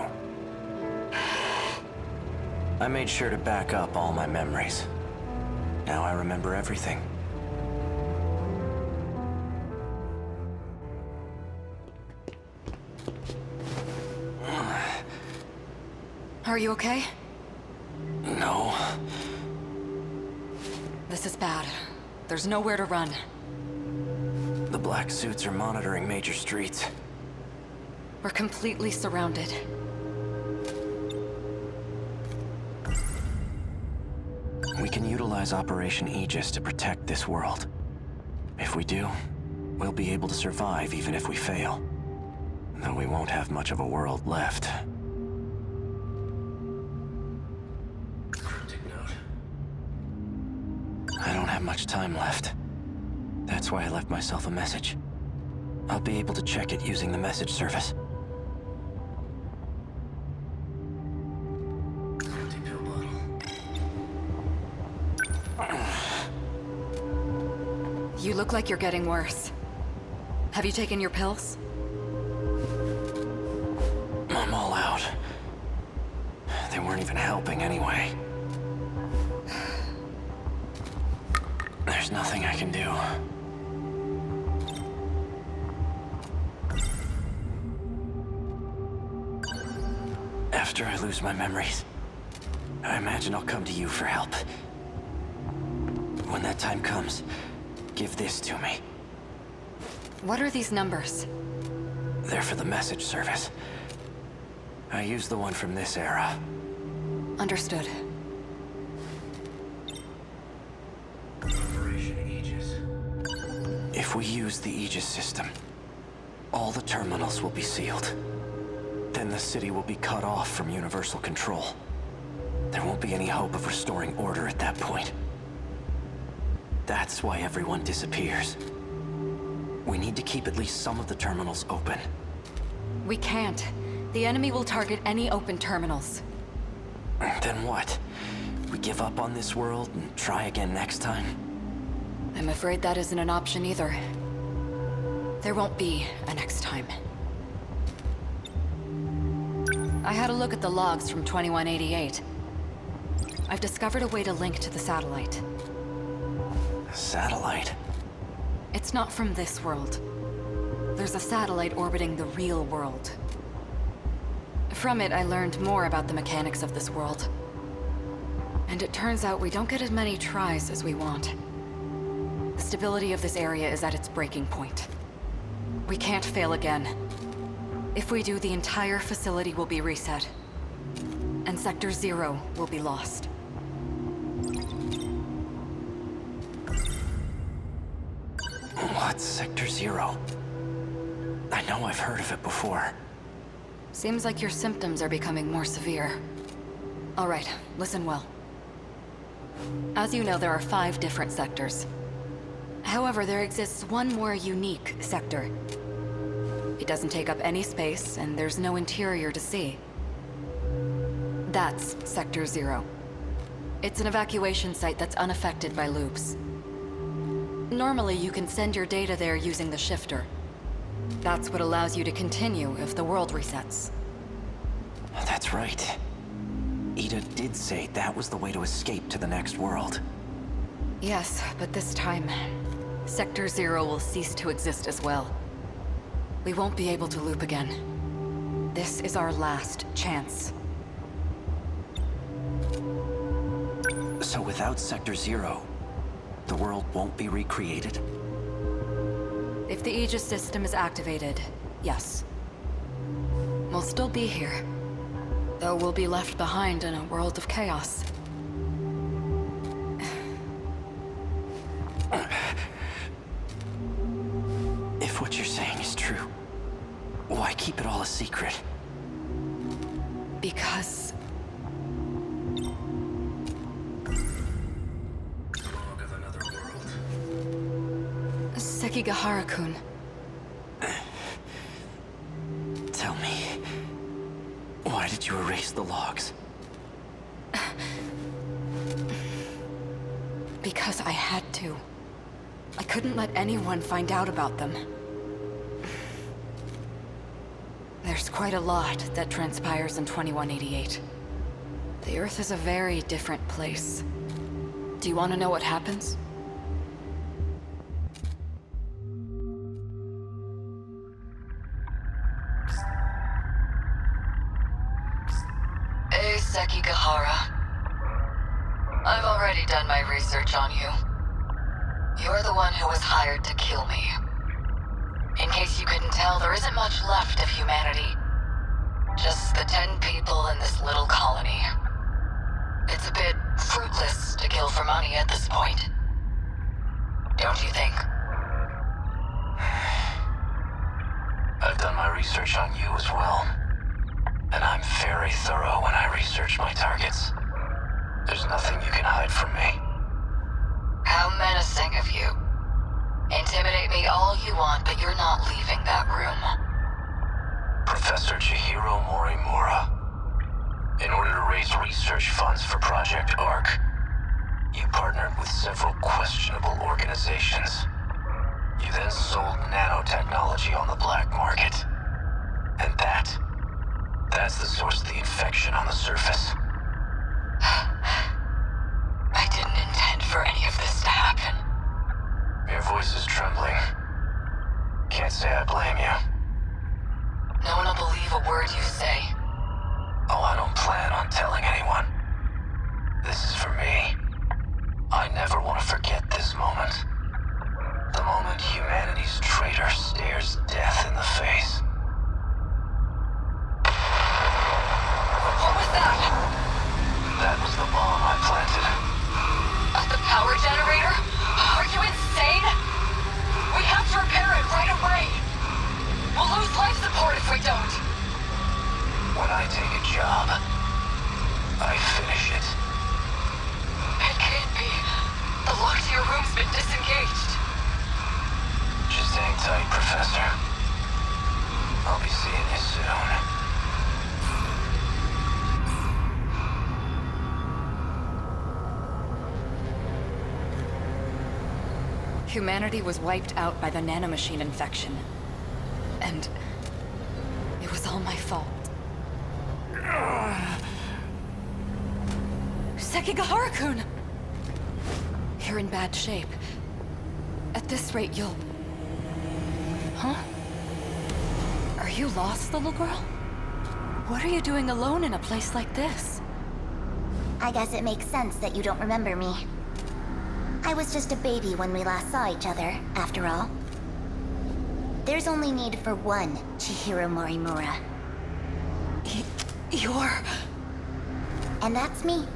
I made sure to back up all my memories. Now I remember everything. Are you okay? No. This is bad. There's nowhere to run. The black suits are monitoring major streets. We're completely surrounded. We can utilize Operation Aegis to protect this world. If we do, we'll be able to survive even if we fail. Though we won't have much of a world left. I don't have much time left. That's why I left myself a message. I'll be able to check it using the message service. Empty pill bottle. You look like you're getting worse. Have you taken your pills? I'm all out. They weren't even helping anyway. There's nothing I can do. After I lose my memories, I imagine I'll come to you for help. When that time comes, give this to me. What are these numbers? They're for the message service. I used the one from this era. Understood. Operation Aegis. If we use the Aegis system, all the terminals will be sealed. Then the city will be cut off from universal control. There won't be any hope of restoring order at that point. That's why everyone disappears. We need to keep at least some of the terminals open. We can't. The enemy will target any open terminals. Then what? We give up on this world and try again next time? I'm afraid that isn't an option either. There won't be a next time. I had a look at the logs from 2188. I've discovered a way to link to the satellite. Satellite? It's not from this world. There's a satellite orbiting the real world. From it, I learned more about the mechanics of this world. And it turns out we don't get as many tries as we want. The stability of this area is at its breaking point. We can't fail again. If we do, the entire facility will be reset. And Sector 0 will be lost. What's Sector 0? I know I've heard of it before. Seems like your symptoms are becoming more severe. All right, listen well. As you know, there are 5 different sectors. However, there exists one more unique sector. It doesn't take up any space, and there's no interior to see. That's Sector 0. It's an evacuation site that's unaffected by loops. Normally, you can send your data there using the shifter. That's what allows you to continue if the world resets. That's right. Ida did say that was the way to escape to the next world. Yes, but this time, Sector 0 will cease to exist as well. We won't be able to loop again. This is our last chance. So without Sector 0, the world won't be recreated? If the Aegis system is activated, yes. We'll still be here, though we'll be left behind in a world of chaos. If what you're saying is true, why keep it all a secret? Because... Log of another world. Sekigahara-kun. Tell me, why did you erase the logs? Because I had to. I couldn't let anyone find out about them. There's quite a lot that transpires in 2188. The Earth is a very different place. Do you want to know what happens? Hey, Sekigahara. I've already done my research on you. You're the one who was hired to kill me. In case you couldn't tell, there isn't much left of humanity. Just the 10 people in this little colony. It's a bit fruitless to kill for money at this point. Don't you think? I've done my research on you as well. And I'm very thorough when I research my targets. There's nothing you can hide from me. How menacing of you. Intimidate me all you want, but you're not leaving that room. Professor Chihiro Morimura. In order to raise research funds for Project ARC, you partnered with several questionable organizations. You then sold nanotechnology on the black market. And that's the source of the infection on the surface. I didn't intend for any of this to happen. Your voice is trembling. Can't say I blame you. No one will believe a word you say. Oh, I don't plan on telling anyone. This is for me. I never want to forget this moment. The moment humanity's traitor stares death in the face. What was that? That was the bomb I planted. At the power generator? Are you insane? We have to repair it right away. We'll lose life support if we don't. When I take a job, I finish it. It can't be. The lock to your room's been disengaged. Just hang tight, Professor. I'll be seeing you soon. Humanity was wiped out by the nanomachine infection. And it was all my fault. Sekigahara-kun! You're in bad shape. At this rate, you'll... Huh? Are you lost, little girl? What are you doing alone in a place like this? I guess it makes sense that you don't remember me. I was just a baby when we last saw each other, after all. There's only need for one Chihiro Morimura. You're... And that's me.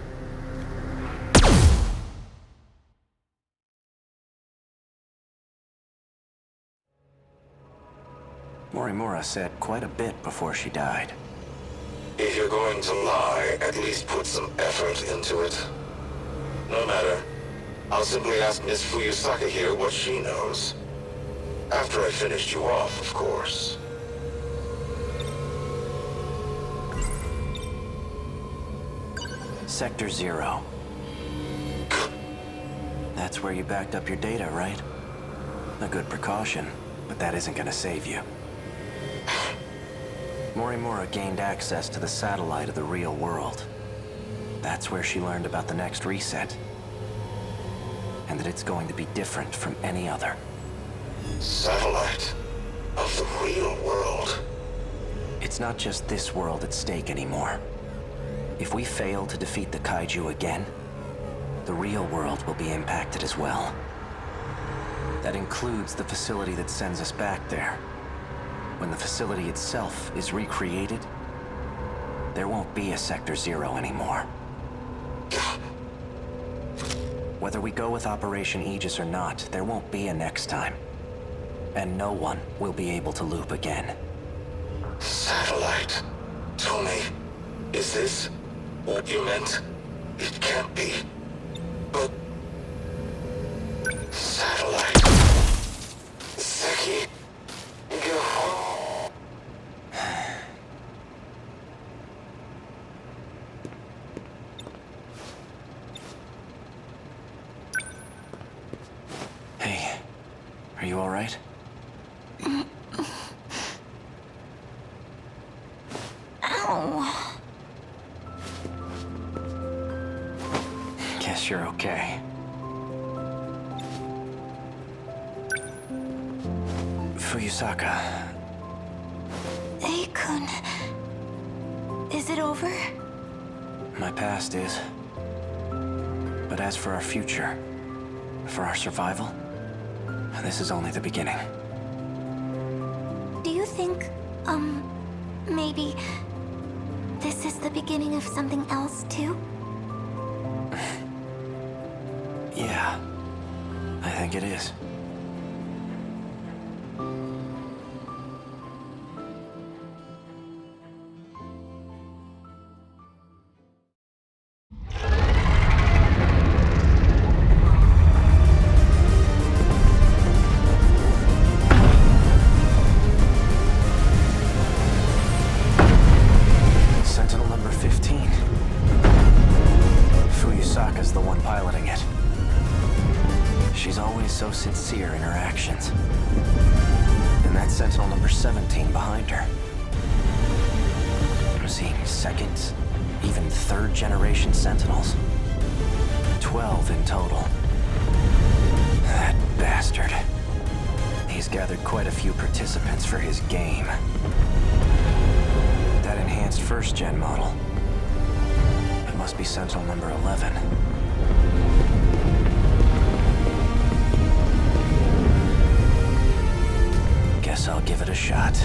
Morimura said quite a bit before she died. If you're going to lie, at least put some effort into it. No matter. I'll simply ask Miss Fuyusaka here what she knows. After I finished you off, of course. Sector 0. That's where you backed up your data, right? A good precaution, but that isn't gonna save you. Morimura gained access to the satellite of the real world. That's where she learned about the next reset. And that it's going to be different from any other. Satellite of the real world. It's not just this world at stake anymore. If we fail to defeat the kaiju again, the real world will be impacted as well. That includes the facility that sends us back there. When the facility itself is recreated, there won't be a Sector 0 anymore. Whether we go with Operation Aegis or not, there won't be a next time. And no one will be able to loop again. Satellite. Tell me, is this what you meant? It can't be. But... Satellite. Seki... Go. Hey, are you all right? Ow. Guess you're okay. Fuyusaka. Ei-kun... Is it over? My past is. But as for our future, for our survival, this is only the beginning. Do you think, maybe this is the beginning of something else, too? Yeah, I think it is. Sentinel number 15. Fuyusaka's the one piloting it. She's always so sincere in her actions. And that's Sentinel number 17 behind her. I'm seeing second, even third generation Sentinels. 12 in total. That bastard. He's gathered quite a few participants for his game. That enhanced first-gen model. It must be Sentinel number 11. Guess I'll give it a shot.